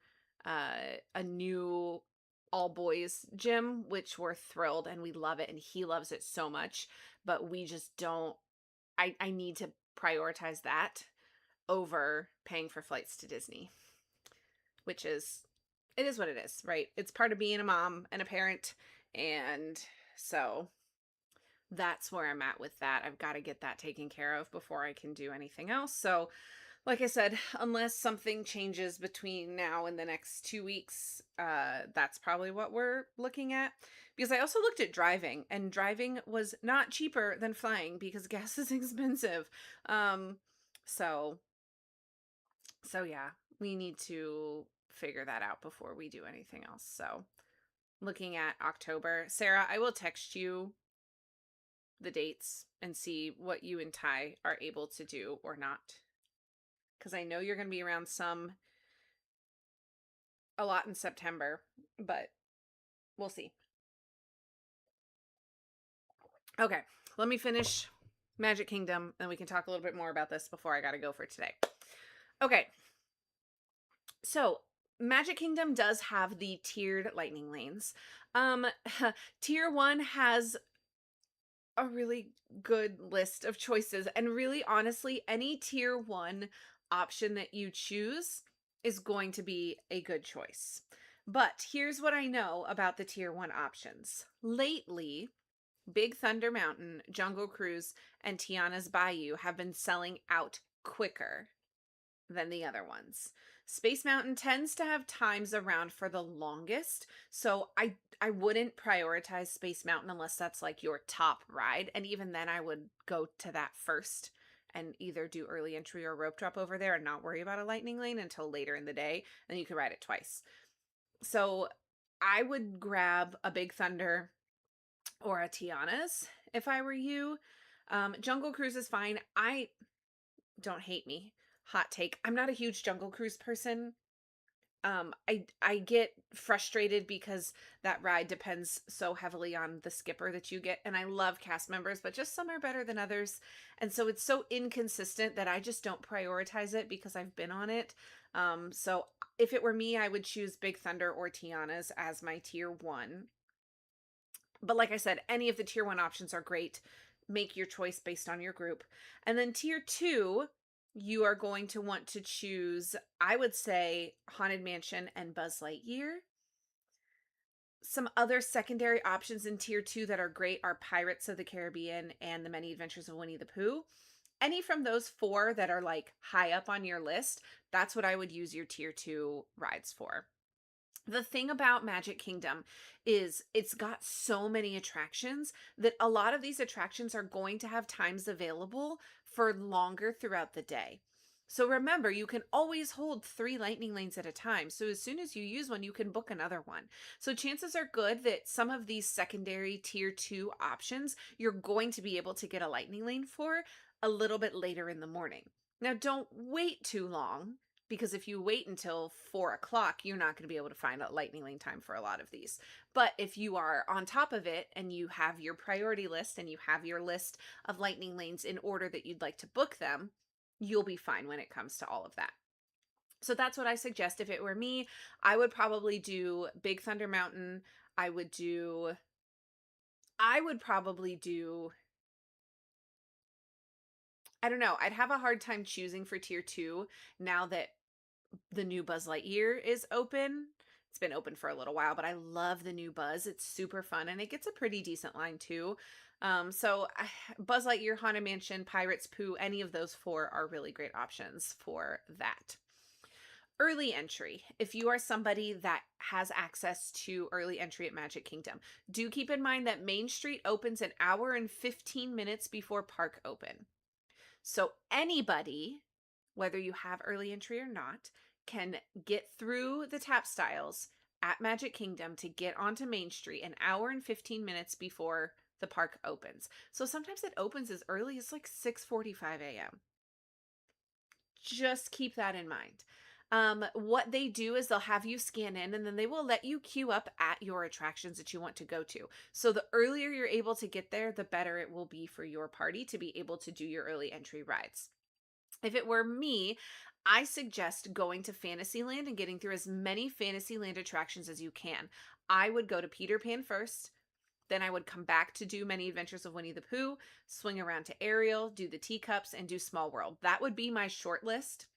all boys gym, which we're thrilled and we love it and he loves it so much, but we just don't I need to prioritize that over paying for flights to Disney, which is it is what it is, right? It's part of being a mom and a parent. And so that's where I'm at with that. I've got to get that taken care of before I can do anything else. So, like I said, unless something changes between now and the next 2 weeks, that's probably what we're looking at. Because I also looked at driving, and driving was not cheaper than flying because gas is expensive. Um, so, so yeah, we need to figure that out before we do anything else. So, looking at October, Sarah, I will text you the dates and see what you and Ty are able to do or not. Because I know you're going to be around a lot in September, but we'll see. Okay, let me finish Magic Kingdom and we can talk a little bit more about this before I got to go for today. Okay, so Magic Kingdom does have the tiered lightning lanes. Tier 1 has a really good list of choices, and really honestly, any tier 1 option that you choose is going to be a good choice. But here's what I know about the tier 1 options. Lately, Big Thunder Mountain, Jungle Cruise, and Tiana's Bayou have been selling out quicker than the other ones. Space Mountain tends to have times around for the longest, so I wouldn't prioritize Space Mountain unless that's like your top ride, and even then I would go to that first and either do early entry or rope drop over there and not worry about a lightning lane until later in the day, and you could ride it twice. So I would grab a Big Thunder or a Tiana's if I were you. Jungle Cruise is fine. I don't hate me. Hot take. I'm not a huge Jungle Cruise person. I get frustrated because that ride depends so heavily on the skipper that you get, and I love cast members, but just some are better than others, and so it's so inconsistent that I just don't prioritize it because I've been on it. So if it were me, I would choose Big Thunder or Tiana's as my tier 1. But like I said, any of the tier 1 options are great. Make your choice based on your group. And then tier 2, you are going to want to choose, I would say, Haunted Mansion and Buzz Lightyear. Some other secondary options in tier 2 that are great are Pirates of the Caribbean and The Many Adventures of Winnie the Pooh. Any from those 4 that are like high up on your list, that's what I would use your tier 2 rides for. The thing about Magic Kingdom is it's got so many attractions that a lot of these attractions are going to have times available for longer throughout the day. So remember, you can always hold 3 lightning lanes at a time. So as soon as you use one, you can book another one. So chances are good that some of these secondary tier 2 options, you're going to be able to get a lightning lane for a little bit later in the morning. Now, don't wait too long, because if you wait until 4 o'clock, you're not going to be able to find a lightning lane time for a lot of these. But if you are on top of it and you have your priority list and you have your list of lightning lanes in order that you'd like to book them, you'll be fine when it comes to all of that. So that's what I suggest. If it were me, I would probably do Big Thunder Mountain. I would probably do, I don't know. I'd have a hard time choosing for tier 2 now that the new Buzz Lightyear is open. It's been open for a little while, but I love the new Buzz. It's super fun and it gets a pretty decent line too. Buzz Lightyear, Haunted Mansion, Pirates, Pooh, any of those 4 are really great options for that. Early entry. If you are somebody that has access to early entry at Magic Kingdom, do keep in mind that Main Street opens an hour and 15 minutes before park open. So anybody, whether you have early entry or not, can get through the tap styles at Magic Kingdom to get onto Main Street an hour and 15 minutes before the park opens. So sometimes it opens as early as like 6:45 a.m. Just keep that in mind. What they do is they'll have you scan in and then they will let you queue up at your attractions that you want to go to. So the earlier you're able to get there, the better it will be for your party to be able to do your early entry rides. If it were me, I suggest going to Fantasyland and getting through as many Fantasyland attractions as you can. I would go to Peter Pan first, then I would come back to do Many Adventures of Winnie the Pooh, swing around to Ariel, do the teacups, and do Small World. That would be my short list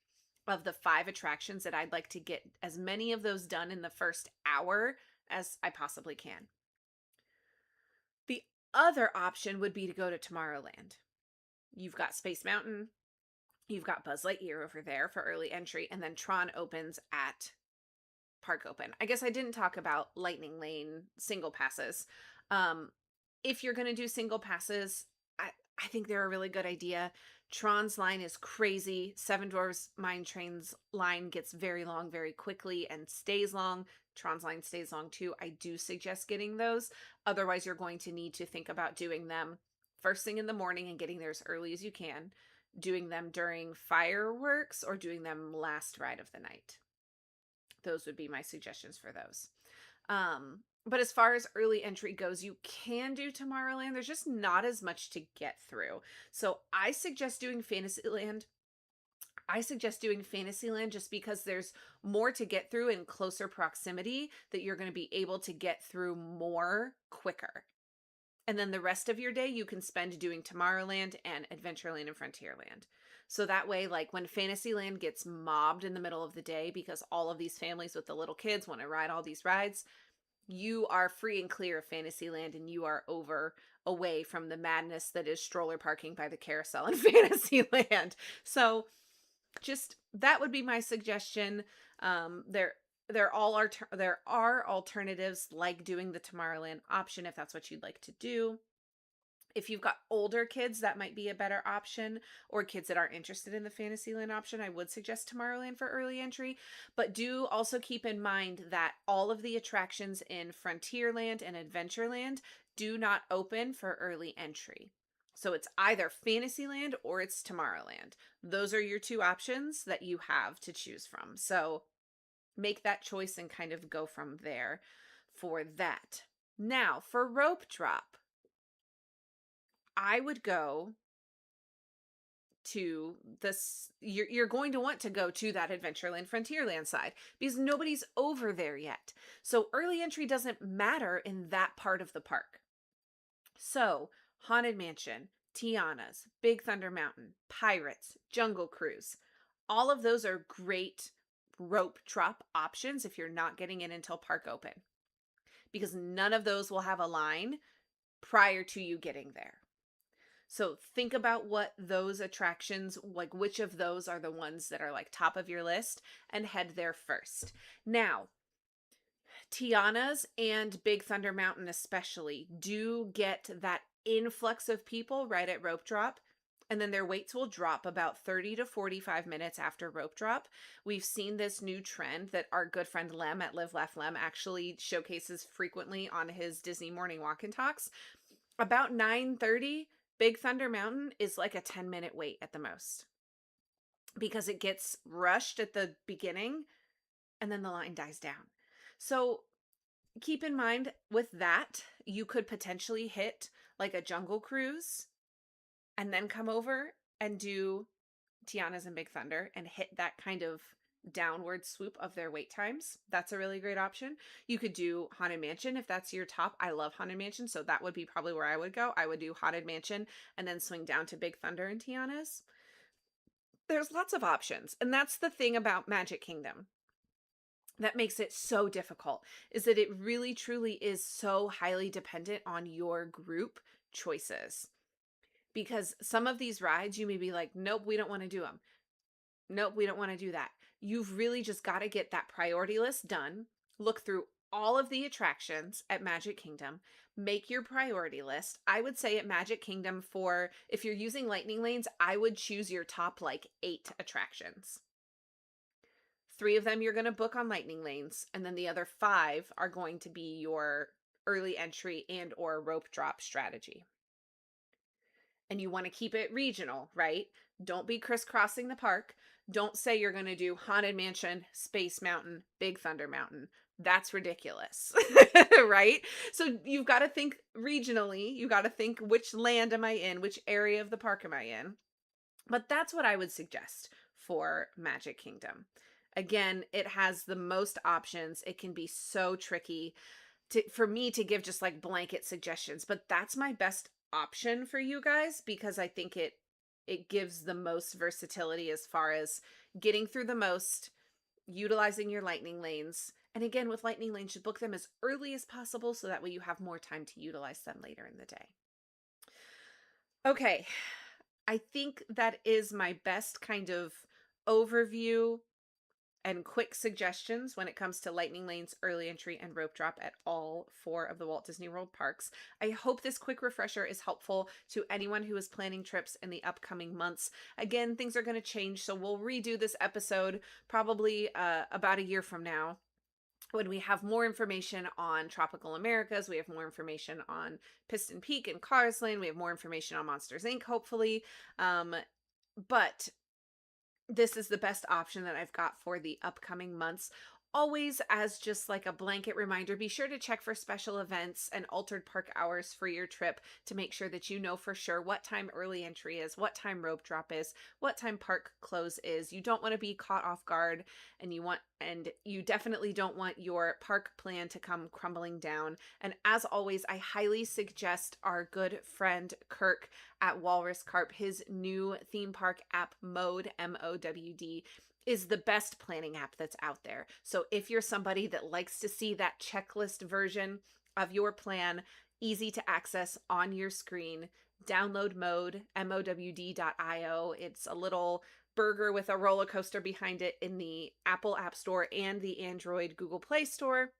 of the 5 attractions that I'd like to get as many of those done in the first hour as I possibly can. The other option would be to go to Tomorrowland. You've got Space Mountain, you've got Buzz Lightyear over there for early entry, and then Tron opens at Park Open. I guess I didn't talk about Lightning Lane single passes. Um, if you're going to do single passes, I think they're a really good idea. Tron's line is crazy. Seven Dwarfs Mine Train's line gets very long very quickly and stays long. Tron's line stays long too. I do suggest getting those. Otherwise, you're going to need to think about doing them first thing in the morning and getting there as early as you can, doing them during fireworks, or doing them last ride of the night. Those would be my suggestions for those. But as far as early entry goes, you can do Tomorrowland. There's just not as much to get through. So I suggest doing Fantasyland. Just because there's more to get through in closer proximity, that you're going to be able to get through more quicker. And then the rest of your day you can spend doing Tomorrowland and Adventureland and Frontierland. So that way, like when Fantasyland gets mobbed in the middle of the day because all of these families with the little kids want to ride all these rides, you are free and clear of Fantasyland and you are away from the madness that is stroller parking by the carousel in Fantasyland. So just that would be my suggestion. There are alternatives like doing the Tomorrowland option if that's what you'd like to do. If you've got older kids, that might be a better option, or kids that aren't interested in the Fantasyland option, I would suggest Tomorrowland for early entry. But do also keep in mind that all of the attractions in Frontierland and Adventureland do not open for early entry. So it's either Fantasyland or it's Tomorrowland. Those are your 2 options that you have to choose from. So make that choice and kind of go from there for that. Now, for rope drop, I would go to this. You're going to want to go to that Adventureland Frontierland side because nobody's over there yet. So early entry doesn't matter in that part of the park. So Haunted Mansion, Tiana's, Big Thunder Mountain, Pirates, Jungle Cruise, all of those are great rope drop options if you're not getting in until park open, because none of those will have a line prior to you getting there. So think about what those attractions, like which of those are the ones that are like top of your list, and head there first. Now, Tiana's and Big Thunder Mountain especially do get that influx of people right at rope drop, and then their weights will drop about 30 to 45 minutes after rope drop. We've seen this new trend that our good friend Lem at Live Laugh Lem actually showcases frequently on his Disney Morning Walk and Talks. About 9:30, Big Thunder Mountain is like a 10-minute wait at the most, because it gets rushed at the beginning and then the line dies down. So keep in mind with that, you could potentially hit like a Jungle Cruise and then come over and do Tiana's and Big Thunder and hit that kind of downward swoop of their wait times. That's a really great option. You could do Haunted Mansion if that's your top. I love Haunted Mansion, so that would be probably where I would go. I would do Haunted Mansion and then swing down to Big Thunder and Tiana's. There's lots of options, and that's the thing about Magic Kingdom that makes it so difficult, is that it really truly is so highly dependent on your group choices. Because some of these rides you may be like, nope, we don't want to do them. Nope, we don't want to do that. You've really just got to get that priority list done. Look through all of the attractions at Magic Kingdom. Make your priority list. I would say at Magic Kingdom, for if you're using lightning lanes, I would choose your top like 8 attractions. 3 of them you're going to book on lightning lanes, and then the other 5 are going to be your early entry and or rope drop strategy. And you want to keep it regional, right? Don't be crisscrossing the park. Don't say you're going to do Haunted Mansion, Space Mountain, Big Thunder Mountain. That's ridiculous, right? So you've got to think regionally. You got to think, which land am I in? Which area of the park am I in? But that's what I would suggest for Magic Kingdom. Again, it has the most options. It can be so tricky for me to give just like blanket suggestions, but that's my best option for you guys because I think it gives the most versatility as far as getting through the most, utilizing your lightning lanes. And again, with lightning lanes, you book them as early as possible so that way you have more time to utilize them later in the day. Okay, I think that is my best kind of overview and quick suggestions when it comes to lightning lanes, early entry, and rope drop at all 4 of the Walt Disney World parks. I hope this quick refresher is helpful to anyone who is planning trips in the upcoming months. Again, things are going to change, so we'll redo this episode probably about a year from now, when we have more information on Tropical Americas. We have more information on Piston Peak and Cars Lane. We have more information on Monsters Inc., hopefully. But this is the best option that I've got for the upcoming months. Always, as just like a blanket reminder, be sure to check for special events and altered park hours for your trip to make sure that you know for sure what time early entry is, what time rope drop is, what time park close is. You don't want to be caught off guard, and you definitely don't want your park plan to come crumbling down. And as always, I highly suggest our good friend Kirk at Walrus Carp. His new theme park app, Mode, MOWD, is the best planning app that's out there. So if you're somebody that likes to see that checklist version of your plan easy to access on your screen, download Mode, MOWD.io. It's a little burger with a roller coaster behind it in the Apple App Store and the Android Google Play Store.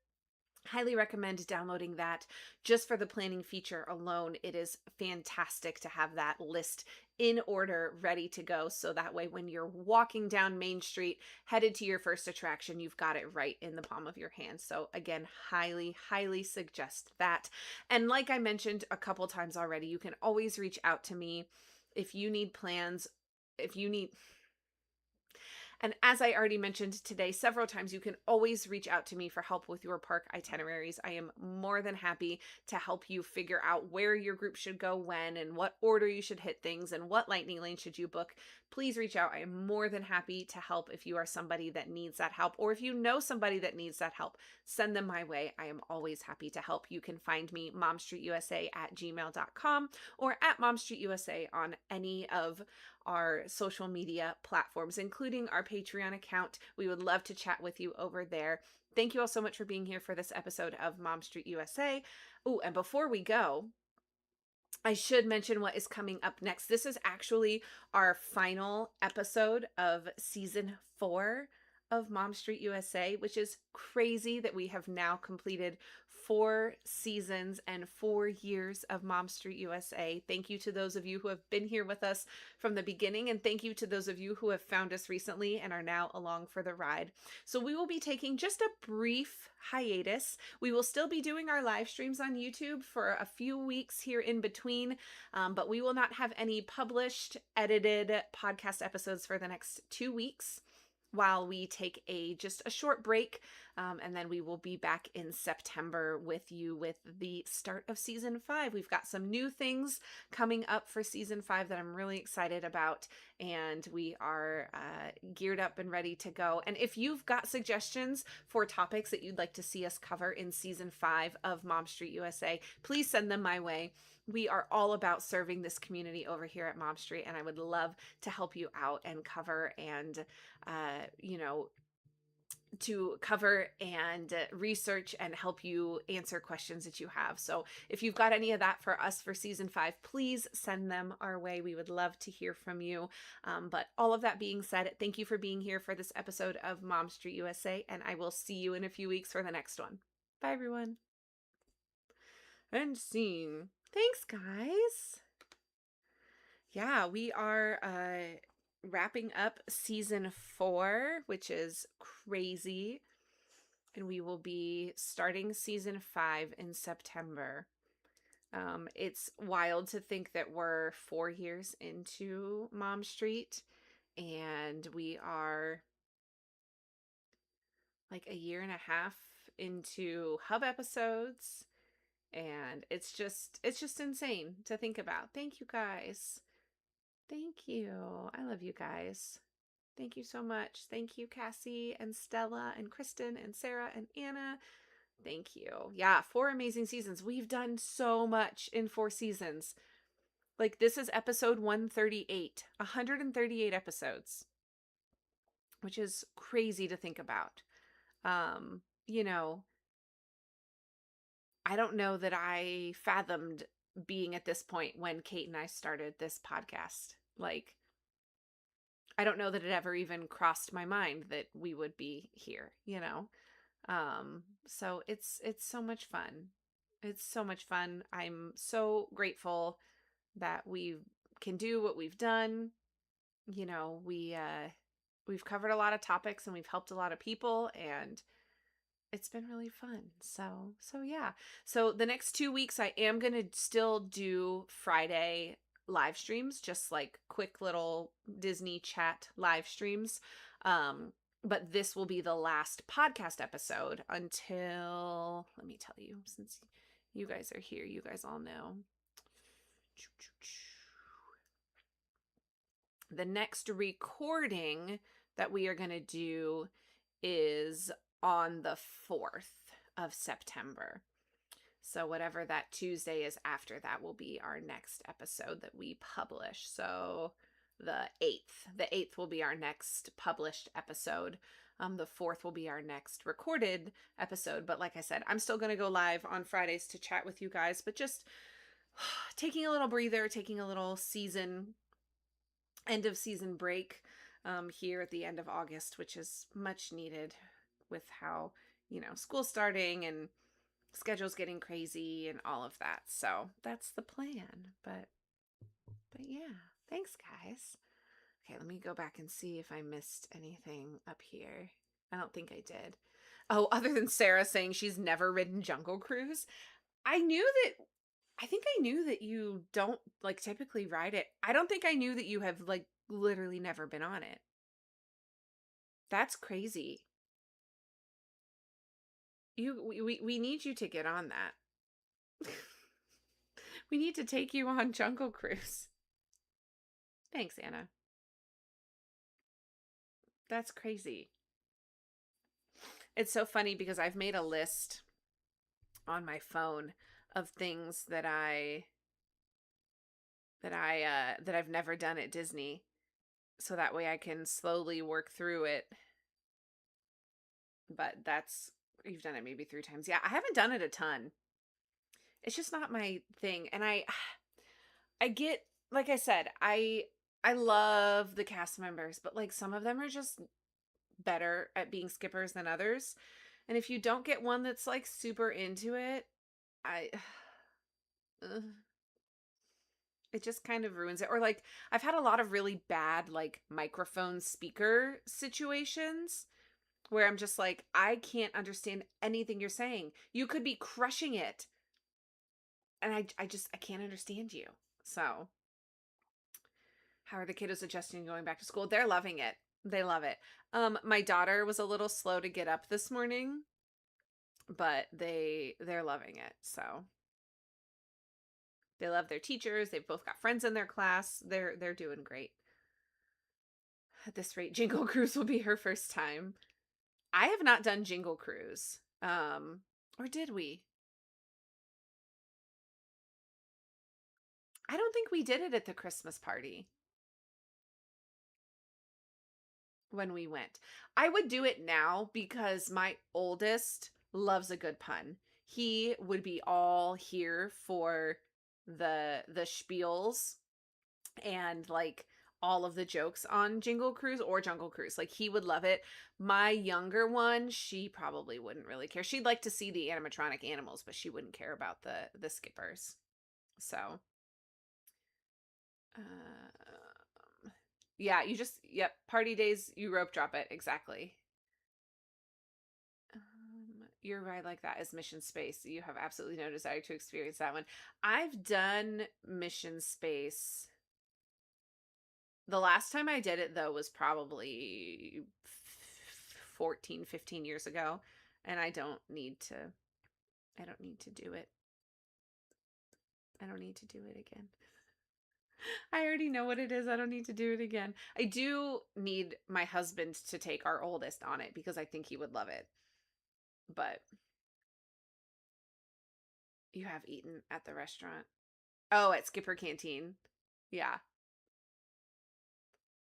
Highly recommend downloading that just for the planning feature alone. It is fantastic to have that list in order, ready to go. So that way, when you're walking down Main Street, headed to your first attraction, you've got it right in the palm of your hand. So again, highly, highly suggest that. And like I mentioned a couple times already, you can always reach out to me if you need plans, if you need... And as I already mentioned today several times, you can always reach out to me for help with your park itineraries. I am more than happy to help you figure out where your group should go when, and what order you should hit things, and what lightning lane should you book. Please reach out. I am more than happy to help if you are somebody that needs that help, or if you know somebody that needs that help, send them my way. I am always happy to help. You can find me momstreetusa@gmail.com or at momstreetusa on any of our social media platforms, including our Patreon account. We would love to chat with you over there. Thank you all so much for being here for this episode of Mom Street USA. Oh, and before we go, I should mention what is coming up next. This is actually our final episode of season 4 of Mom Street USA, which is crazy that we have now completed 4 seasons and 4 years of Mom Street USA. Thank you to those of you who have been here with us from the beginning, and thank you to those of you who have found us recently and are now along for the ride. So we will be taking just a brief hiatus. We will still be doing our live streams on YouTube for a few weeks here in between, but we will not have any published, edited podcast episodes for the next 2 weeks, while we take just a short break, and then we will be back in September with you with the start of season 5. We've got some new things coming up for season 5 that I'm really excited about, and we are geared up and ready to go. And if you've got suggestions for topics that you'd like to see us cover in season 5 of Mom Street USA, please send them my way. We are all about serving this community over here at Mom Street, and I would love to help you out and cover and, to cover and research and help you answer questions that you have. So if you've got any of that for us for season 5, please send them our way. We would love to hear from you. But all of that being said, thank you for being here for this episode of Mom Street USA, and I will see you in a few weeks for the next one. Bye, everyone. And scene. Thanks, guys. Yeah, we are wrapping up season 4, which is crazy. And we will be starting season 5 in September. It's wild to think that we're 4 years into Mom Street and we are like a year and a half into hub episodes, and it's just insane to think about. Thank you guys. Thank you. I love you guys. Thank you so much. Thank you, Cassie and Stella and Kristen and Sarah and Anna. Thank you. Yeah, 4 amazing seasons. We've done so much in 4 seasons. Like, this is episode 138, 138 episodes, which is crazy to think about. Um, you know, I don't know that I fathomed being at this point when Kate and I started this podcast. Like, I don't know that it ever even crossed my mind that we would be here. So it's so much fun. It's so much fun. I'm so grateful that we can do what we've done. We've covered a lot of topics and we've helped a lot of people, and it's been really fun. So yeah. So the next 2 weeks I am going to still do Friday live streams, just like quick little Disney chat live streams. But this will be the last podcast episode until, let me tell you, since you guys are here, you guys all know. The next recording that we are going to do is on the 4th of September. So whatever that Tuesday is after that will be our next episode that we publish. So the 8th will be our next published episode. The 4th will be our next recorded episode. But like I said, I'm still going to go live on Fridays to chat with you guys, but just taking a little breather, taking a little end of season break here at the end of August, which is much needed with how, school's starting and schedule's getting crazy and all of that. So that's the plan. But yeah, thanks guys. Okay, let me go back and see if I missed anything up here. I don't think I did. Oh, other than Sarah saying she's never ridden Jungle Cruise. I think I knew that you don't like typically ride it. I don't think I knew that you have like literally never been on it. That's crazy. We need you to get on that. We need to take you on Jungle Cruise. Thanks, Anna. That's crazy. It's so funny because I've made a list on my phone of things that I've never done at Disney, so that way I can slowly work through it. But you've done it maybe 3 times. Yeah, I haven't done it a ton. It's just not my thing. And I get, like I said, I love the cast members, but like some of them are just better at being skippers than others. And if you don't get one that's like super into it, I it just kind of ruins it. Or like I've had a lot of really bad like microphone speaker situations where I'm just like, I can't understand anything you're saying. You could be crushing it, and I can't understand you. So how are the kiddos adjusting going back to school? They're loving it. They love it. My daughter was a little slow to get up this morning, but they're loving it. So they love their teachers. They've both got friends in their class. They're doing great. At this rate, Jingle Cruise will be her first time. I have not done Jingle Cruise. Or did we? I don't think we did it at the Christmas party when we went. I would do it now because my oldest loves a good pun. He would be all here for the spiels and like all of the jokes on Jingle Cruise or Jungle Cruise. Like he would love it. My younger one, she probably wouldn't really care. She'd like to see the animatronic animals, but she wouldn't care about the skippers. So, yeah, party days, you rope drop it. Exactly. your ride like that is Mission Space. You have absolutely no desire to experience that one. I've done Mission Space. The last time I did it, though, was probably 14, 15 years ago. And I don't need to do it. I don't need to do it again. I already know what it is. I don't need to do it again. I do need my husband to take our oldest on it because I think he would love it. But you have eaten at the restaurant. Oh, at Skipper Canteen. Yeah.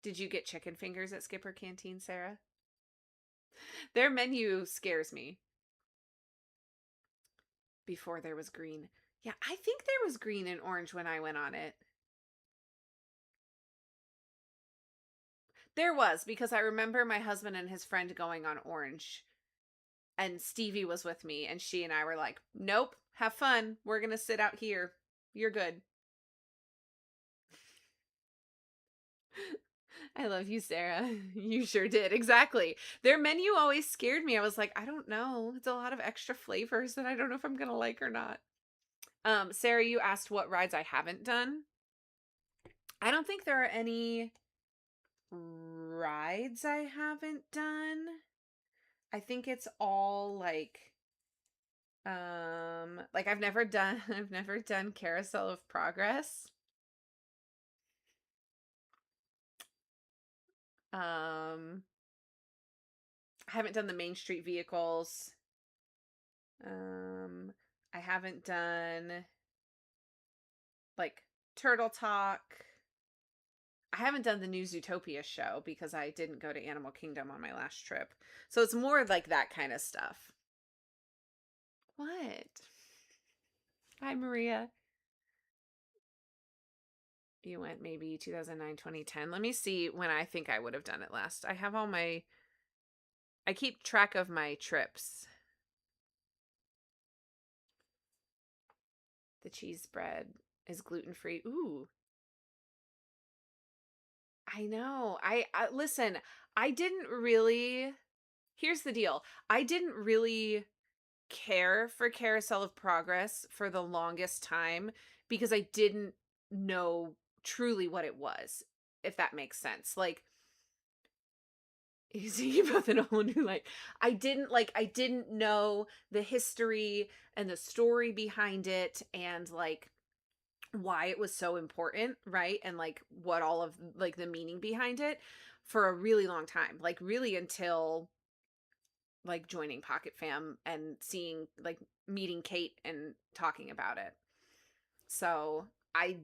Did you get chicken fingers at Skipper Canteen, Sarah? Their menu scares me. Before there was green. Yeah, I think there was green and orange when I went on it. There was, because I remember my husband and his friend going on orange. And Stevie was with me, and she and I were like, nope, have fun. We're going to sit out here. You're good. I love you, Sarah. You sure did. Exactly. Their menu always scared me. I was like, I don't know. It's a lot of extra flavors that I don't know if I'm going to like or not. Sarah, you asked what rides I haven't done. I don't think there are any rides I haven't done. I think it's all like I've never done Carousel of Progress. Um I haven't done the Main Street vehicles. Um I haven't done like Turtle Talk. I haven't done the new Zootopia show because I didn't go to Animal Kingdom on my last trip. So it's more like that kind of stuff. What? Hi, Maria. You went maybe 2009, 2010. Let me see when I think I would have done it last. I keep track of my trips. The cheese bread is gluten-free. Ooh, I know. I listen, I didn't really Here's the deal. I didn't really care for Carousel of Progress for the longest time because I didn't know truly what it was, if that makes sense. Like, you see, you both in a whole new light. I didn't know the history and the story behind it and like why it was so important, right? And like what all of like the meaning behind it for a really long time. Like really until like joining Pocket Fam and seeing like meeting Kate and talking about it. So I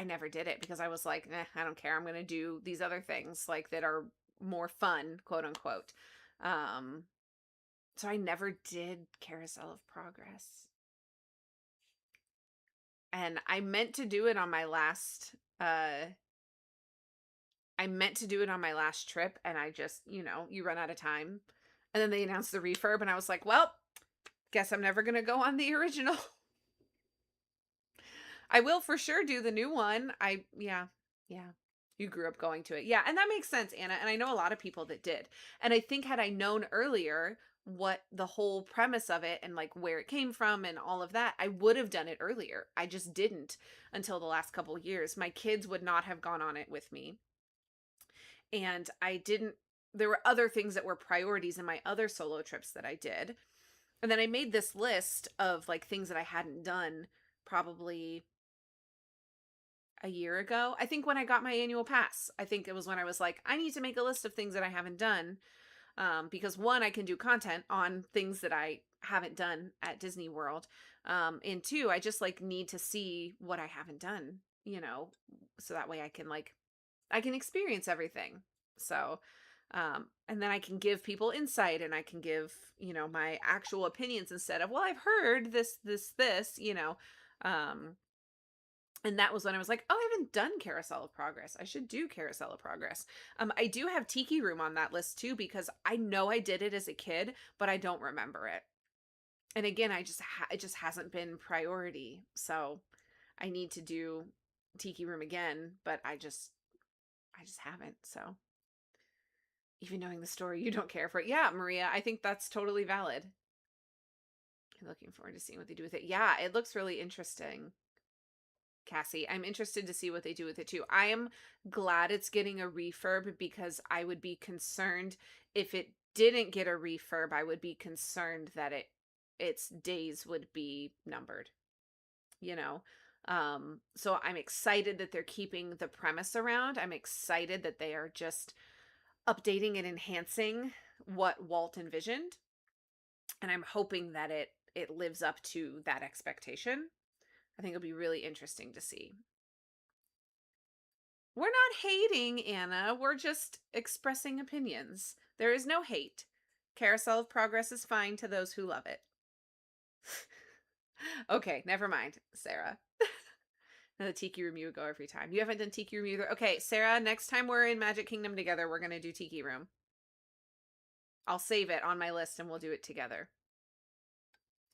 never did it because I was like, I don't care. I'm going to do these other things like that are more fun, quote unquote. Um, so I never did Carousel of Progress. And I meant to do it on my last trip and I just, you run out of time. And then they announced the refurb and I was like, well, guess I'm never going to go on the original. I will for sure do the new one. Yeah, yeah. You grew up going to it. Yeah, and that makes sense, Anna. And I know a lot of people that did. And I think had I known earlier what the whole premise of it and like where it came from and all of that, I would have done it earlier. I just didn't until the last couple of years. My kids would not have gone on it with me. And I didn't, there were other things that were priorities in my other solo trips that I did. And then I made this list of like things that I hadn't done probably a year ago. I think when I got my annual pass, I think it was when I was like, I need to make a list of things that I haven't done. Because one, I can do content on things that I haven't done at Disney World. And two, I just like need to see what I haven't done, so that way I can experience everything. So, and then I can give people insight and I can give, my actual opinions instead of, well, I've heard this. And that was when I was like, oh, I haven't done Carousel of Progress. I should do Carousel of Progress. I do have Tiki Room on that list too, because I know I did it as a kid, but I don't remember it. And again, it just hasn't been priority. So I need to do Tiki Room again, but I just haven't. So even knowing the story, you don't care for it. Yeah, Maria, I think that's totally valid. Looking forward to seeing what they do with it. Yeah, it looks really interesting, Cassie. I'm interested to see what they do with it too. I am glad it's getting a refurb because I would be concerned if it didn't get a refurb. I would be concerned that its days would be numbered, you know. So I'm excited that they're keeping the premise around. I'm excited that they are just updating and enhancing what Walt envisioned. And I'm hoping that it lives up to that expectation. I think it'll be really interesting to see. We're not hating, Anna. We're just expressing opinions. There is no hate. Carousel of Progress is fine to those who love it. Okay, never mind, Sarah. Now the Tiki Room you would go every time. You haven't done Tiki Room either. Okay, Sarah, next time we're in Magic Kingdom together, we're going to do Tiki Room. I'll save it on my list and we'll do it together.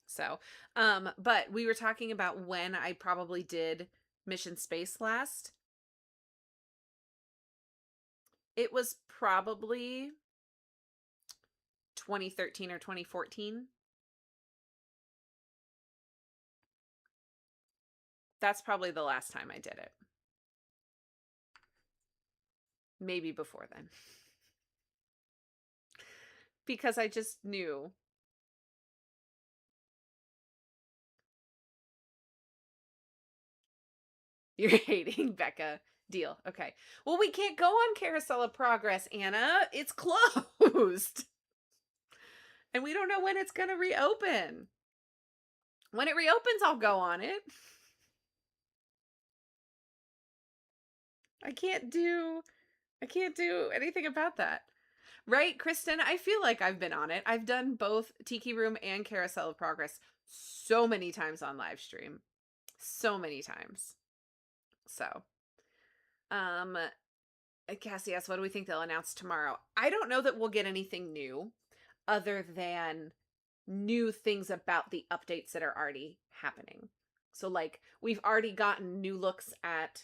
So, but we were talking about when I probably did Mission Space last. It was probably 2013 or 2014. That's probably the last time I did it. Maybe before then. Because I just knew. You're hating Becca. Deal. Okay. Well, we can't go on Carousel of Progress, Anna. It's closed. And we don't know when it's going to reopen. When it reopens, I'll go on it. I can't do anything about that. Right, Kristen? I feel like I've been on it. I've done both Tiki Room and Carousel of Progress so many times on live stream. So many times. So, um, Cassie asks, what do we think they'll announce tomorrow? I don't know that we'll get anything new other than new things about the updates that are already happening. So, like, we've already gotten new looks at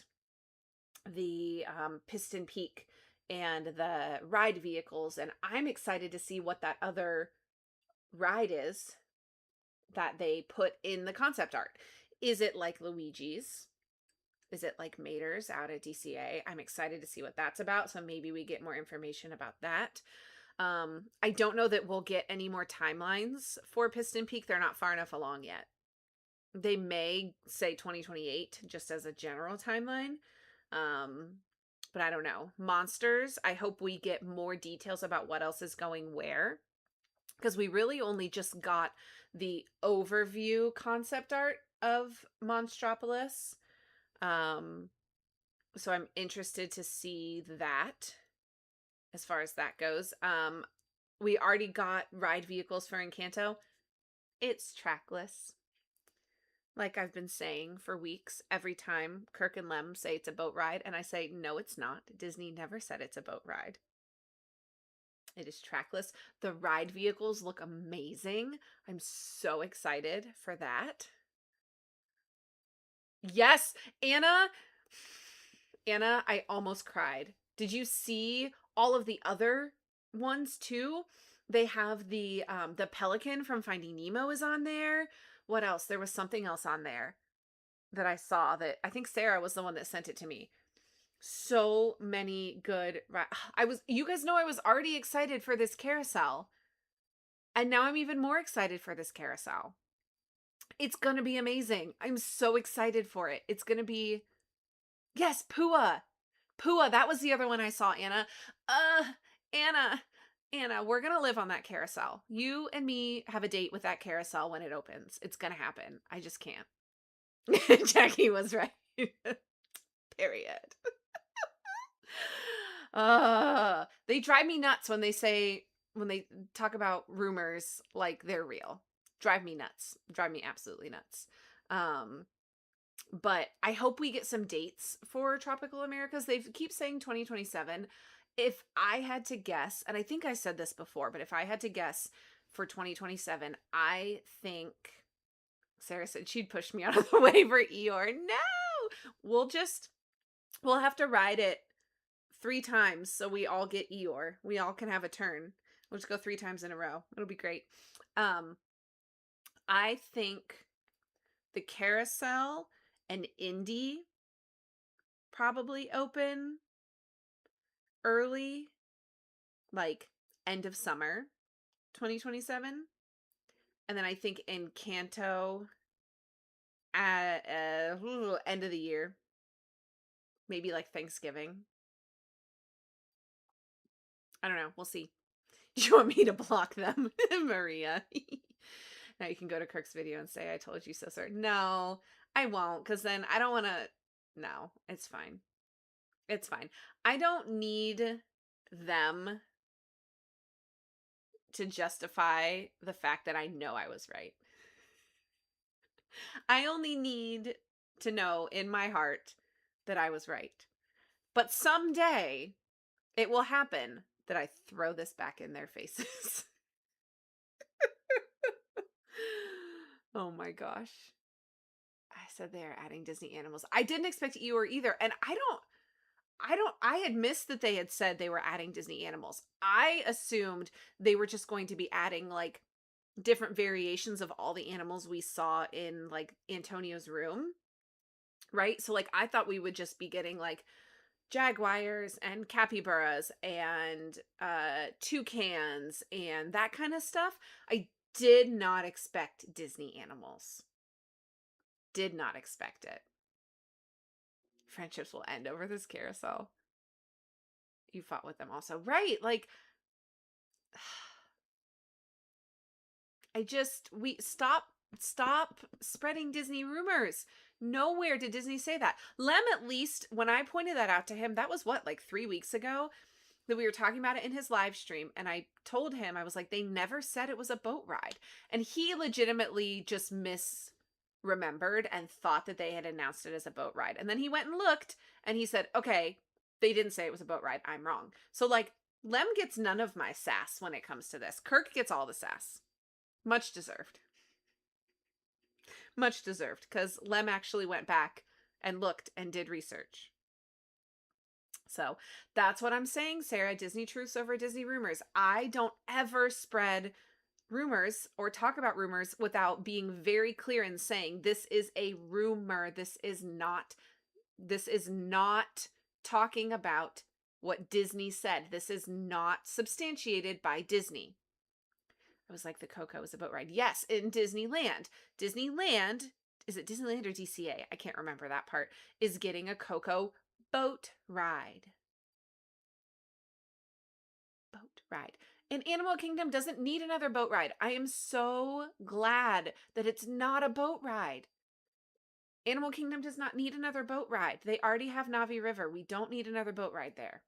the Piston Peak and the ride vehicles, and I'm excited to see what that other ride is that they put in the concept art. Is it like Luigi's? Is it like Mater's out at DCA? I'm excited to see what that's about, so maybe we get more information about that. I don't know that we'll get any more timelines for Piston Peak. They're not far enough along yet. They may say 2028 just as a general timeline. But I don't know. Monsters, I hope we get more details about what else is going where. Because we really only just got the overview concept art of Monstropolis. So I'm interested to see that as far as that goes. We already got ride vehicles for Encanto. It's trackless. Like I've been saying for weeks, every time Kirk and Lem say it's a boat ride, and I say, no, it's not. Disney never said it's a boat ride. It is trackless. The ride vehicles look amazing. I'm so excited for that. Yes, Anna, I almost cried. Did you see all of the other ones too? They have the pelican from Finding Nemo is on there. What else? There was something else on there that I saw that I think Sarah was the one that sent it to me. So many good you guys know I was already excited for this carousel. And now I'm even more excited for this carousel. It's going to be amazing. I'm so excited for it. It's going to be yes, Pua. Pua, that was the other one I saw, Anna. Anna, we're going to live on that carousel. You and me have a date with that carousel when it opens. It's going to happen. I just can't. Jackie was right. Period. They drive me nuts when they talk about rumors like they're real. Drive me nuts. Drive me absolutely nuts. But I hope we get some dates for Tropical Americas. They keep saying 2027. If I had to guess, and I think I said this before, but if I had to guess for 2027, I think Sarah said she'd push me out of the way for Eeyore. No! We'll have to ride it 3 times so we all get Eeyore. We all can have a turn. We'll just go 3 times in a row. It'll be great. I think the carousel and Indy probably open early, like end of summer 2027. And then I think Encanto at end of the year, maybe like Thanksgiving. I don't know. We'll see. You want me to block them, Maria? Now you can go to Kirk's video and say, I told you so, sir. No, I won't, because then I don't want to. No, it's fine. It's fine. I don't need them to justify the fact that I know I was right. I only need to know in my heart that I was right. But someday it will happen that I throw this back in their faces. Oh my gosh. I said they are adding Disney animals. I didn't expect you or either. And I had missed that they had said they were adding Disney animals. I assumed they were just going to be adding like different variations of all the animals we saw in like Antonio's room. Right? So like I thought we would just be getting like jaguars and capybaras and toucans and that kind of stuff. I did not expect Disney animals. Did not expect it. Friendships will end over this carousel. You fought with them also. Right. Like we stop spreading Disney rumors. Nowhere did Disney say that. Lem, at least, when I pointed that out to him, that was what, like 3 weeks ago that we were talking about it in his live stream. And I told him, I was like, they never said it was a boat ride. And he legitimately just misremembered and thought that they had announced it as a boat ride. And then he went and looked and he said, okay, they didn't say it was a boat ride. I'm wrong. So like Lem gets none of my sass when it comes to this. Kirk gets all the sass. Much deserved. Much deserved, because Lem actually went back and looked and did research. So that's what I'm saying, Sarah. Disney truths over Disney rumors. I don't ever spread rumors or talk about rumors without being very clear and saying this is a rumor. This is not talking about what Disney said. This is not substantiated by Disney. I was like, the Coco is a boat ride. Yes, in Disneyland. Disneyland, is it Disneyland or DCA? I can't remember that part, is getting a Coco boat ride. Boat ride. And Animal Kingdom doesn't need another boat ride. I am so glad that it's not a boat ride. Animal Kingdom does not need another boat ride. They already have Navi River. We don't need another boat ride there.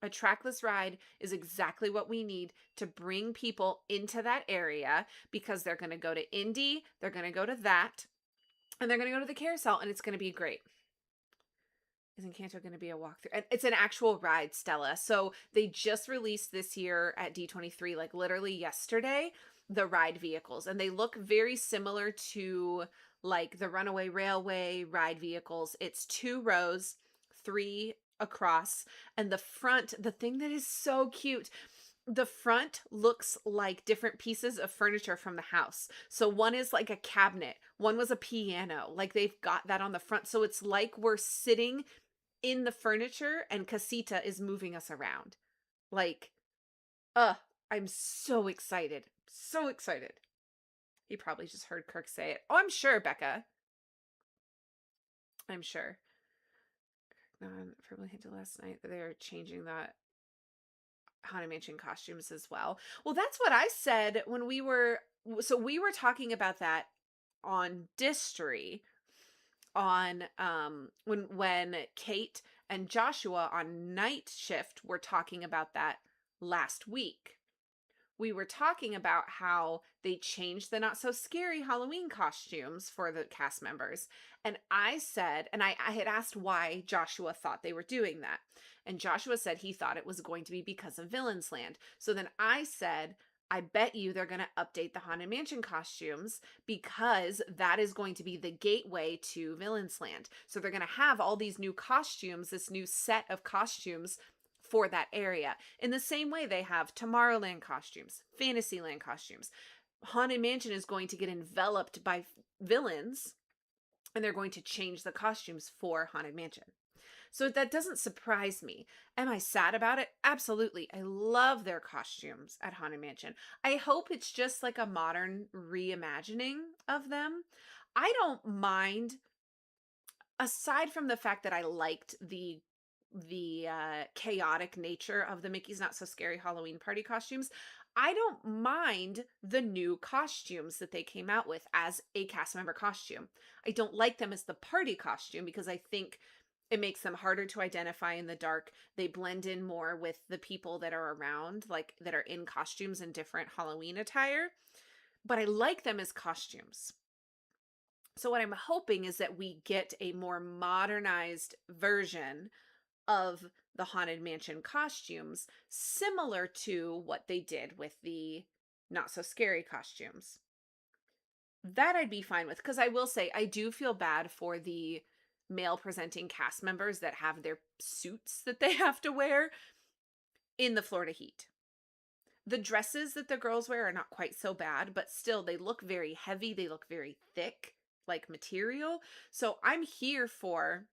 A trackless ride is exactly what we need to bring people into that area, because they're going to go to Indy, they're going to go to that, and they're going to go to the carousel, and it's going to be great. Is Encanto going to be a walkthrough? And it's an actual ride, Stella. So they just released this year at D23, like literally yesterday, the ride vehicles. And they look very similar to like the Runaway Railway ride vehicles. It's 2 rows, 3 across, and the front, the thing that is so cute, the front looks like different pieces of furniture from the house. So one is like a cabinet, one was a piano, like they've got that on the front. So it's like we're sitting in the furniture and Casita is moving us around. Like, I'm so excited. So excited. He probably just heard Kirk say it. Oh, I'm sure, Becca. I'm sure. Probably hinted last night that they're changing that Haunted Mansion costumes as well. Well, that's what I said when we were talking about that on Distory, on when Kate and Joshua on Night Shift were talking about that last week. We were talking about how they changed the not so scary Halloween costumes for the cast members. And I said, and I had asked why Joshua thought they were doing that. And Joshua said he thought it was going to be because of Villain's Land. So then I said, I bet you they're going to update the Haunted Mansion costumes, because that is going to be the gateway to Villain's Land. So they're going to have all these new costumes, this new set of costumes for that area. In the same way they have Tomorrowland costumes, Fantasyland costumes. Haunted Mansion is going to get enveloped by villains, and they're going to change the costumes for Haunted Mansion. So that doesn't surprise me. Am I sad about it? Absolutely. I love their costumes at Haunted Mansion. I hope it's just like a modern reimagining of them. I don't mind, aside from the fact that I liked the chaotic nature of the Mickey's Not So Scary Halloween party costumes. I don't mind the new costumes that they came out with as a cast member costume. I don't like them as the party costume because I think it makes them harder to identify in the dark. They blend in more with the people that are around, like that are in costumes and different Halloween attire. But I like them as costumes. So what I'm hoping is that we get a more modernized version of the Haunted Mansion costumes, similar to what they did with the Not So Scary costumes. That I'd be fine with, because I will say I do feel bad for the male presenting cast members that have their suits that they have to wear in the Florida heat. The dresses that the girls wear are not quite so bad, but still they look very heavy, they look very thick, like material. So I'm here for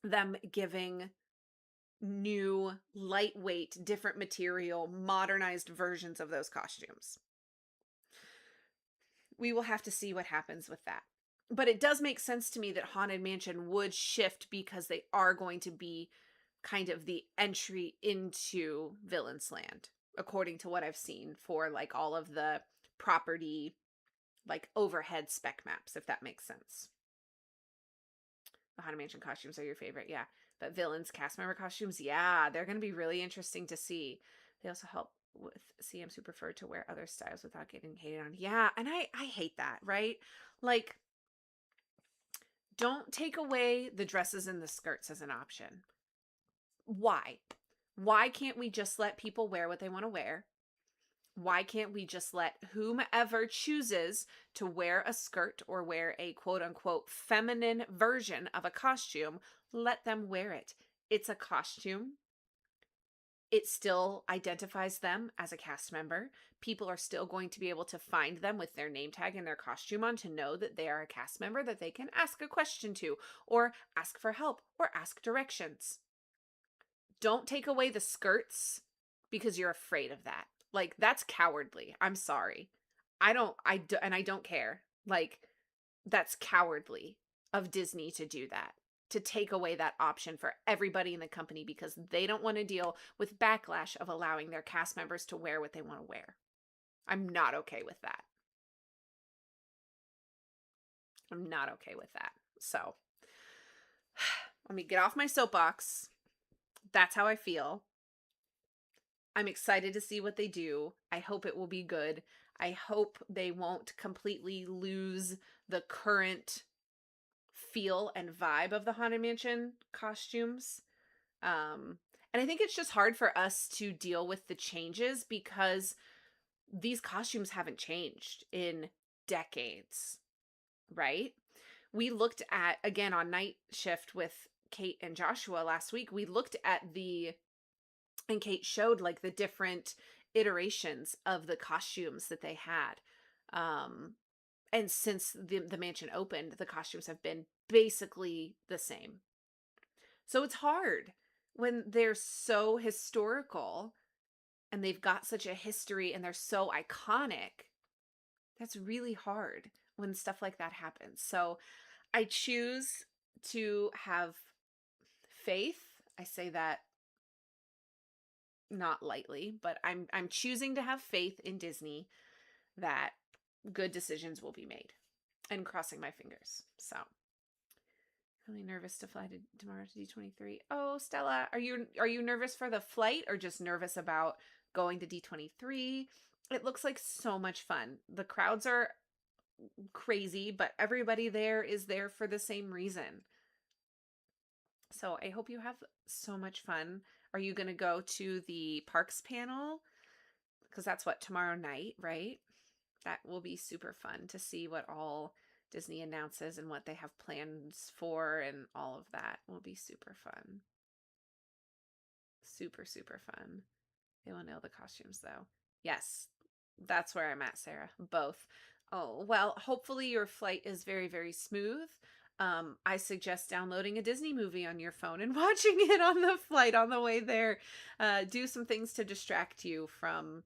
them giving new, lightweight, different material, modernized versions of those costumes. We will have to see what happens with that. But it does make sense to me that Haunted Mansion would shift because they are going to be kind of the entry into Villain's Land, according to what I've seen for like all of the property, like overhead spec maps, if that makes sense. The Haunted Mansion costumes are your favorite, yeah. But villains, cast member costumes, yeah, they're going to be really interesting to see. They also help with CMs who prefer to wear other styles without getting hated on. Yeah, and I hate that, right? Like, don't take away the dresses and the skirts as an option. Why? Why can't we just let people wear what they want to wear? Why can't we just let whomever chooses to wear a skirt or wear a quote unquote feminine version of a costume, let them wear it? It's a costume. It still identifies them as a cast member. People are still going to be able to find them with their name tag and their costume on to know that they are a cast member that they can ask a question to, or ask for help, or ask directions. Don't take away the skirts because you're afraid of that. Like, that's cowardly. I'm sorry. And I don't care. Like, that's cowardly of Disney to do that, to take away that option for everybody in the company because they don't want to deal with backlash of allowing their cast members to wear what they want to wear. I'm not okay with that. I'm not okay with that. So, let me get off my soapbox. That's how I feel. I'm excited to see what they do. I hope it will be good. I hope they won't completely lose the current feel and vibe of the Haunted Mansion costumes. And I think it's just hard for us to deal with the changes because these costumes haven't changed in decades, right? We looked at, again, on Night Shift with Kate and Joshua last week, we looked at and Kate showed like the different iterations of the costumes that they had. And since the mansion opened, the costumes have been basically the same. So it's hard when they're so historical and they've got such a history and they're so iconic. That's really hard when stuff like that happens. So I choose to have faith. I say that not lightly, but I'm choosing to have faith in Disney that good decisions will be made, and crossing my fingers. So really nervous to fly tomorrow to D23. Oh, Stella, are you nervous for the flight or just nervous about going to D23? It looks like so much fun. The crowds are crazy, but everybody there is there for the same reason. So I hope you have so much fun. Are you going to go to the parks panel? Because that's what, tomorrow night, right? That will be super fun to see what all Disney announces and what they have plans for, and all of that will be super fun. Super, super fun. They will nail the costumes though. Yes. That's where I'm at, Sarah. Both. Oh, well, hopefully your flight is very, very smooth. I suggest downloading a Disney movie on your phone and watching it on the flight on the way there. Do some things to distract you from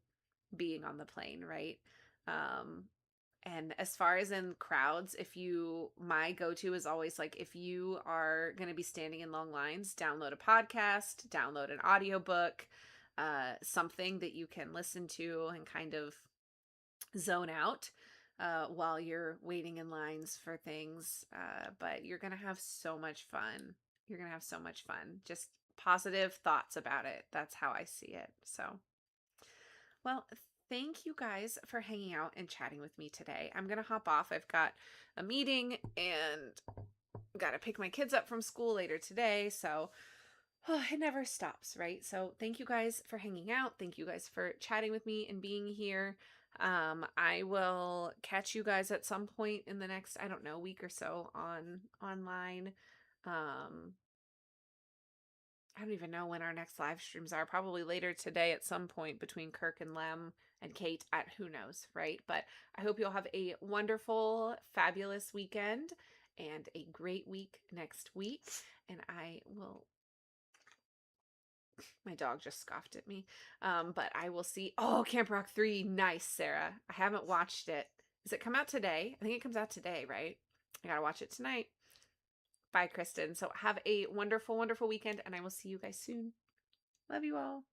being on the plane, right? Um, and as far as in crowds, my go to is always like, if you are going to be standing in long lines, download a podcast, download an audiobook, something that you can listen to and kind of zone out while you're waiting in lines for things. But you're going to have so much fun. You're going to have so much fun. Just positive thoughts about it. That's how I see it. So, well, thank you guys for hanging out and chatting with me today. I'm going to hop off. I've got a meeting and got to pick my kids up from school later today. So, it never stops, right? So thank you guys for hanging out. Thank you guys for chatting with me and being here. I will catch you guys at some point in the next, I don't know, week or so online. Um, I don't even know when our next live streams are. Probably later today at some point between Kirk and Lem and Kate at who knows, right? But I hope you'll have a wonderful, fabulous weekend and a great week next week. And I will my dog just scoffed at me. But I will see. Oh, Camp Rock 3. Nice, Sarah. I haven't watched it. Does it come out today? I think it comes out today, right? I gotta watch it tonight. Bye, Kristen. So have a wonderful, wonderful weekend, and I will see you guys soon. Love you all.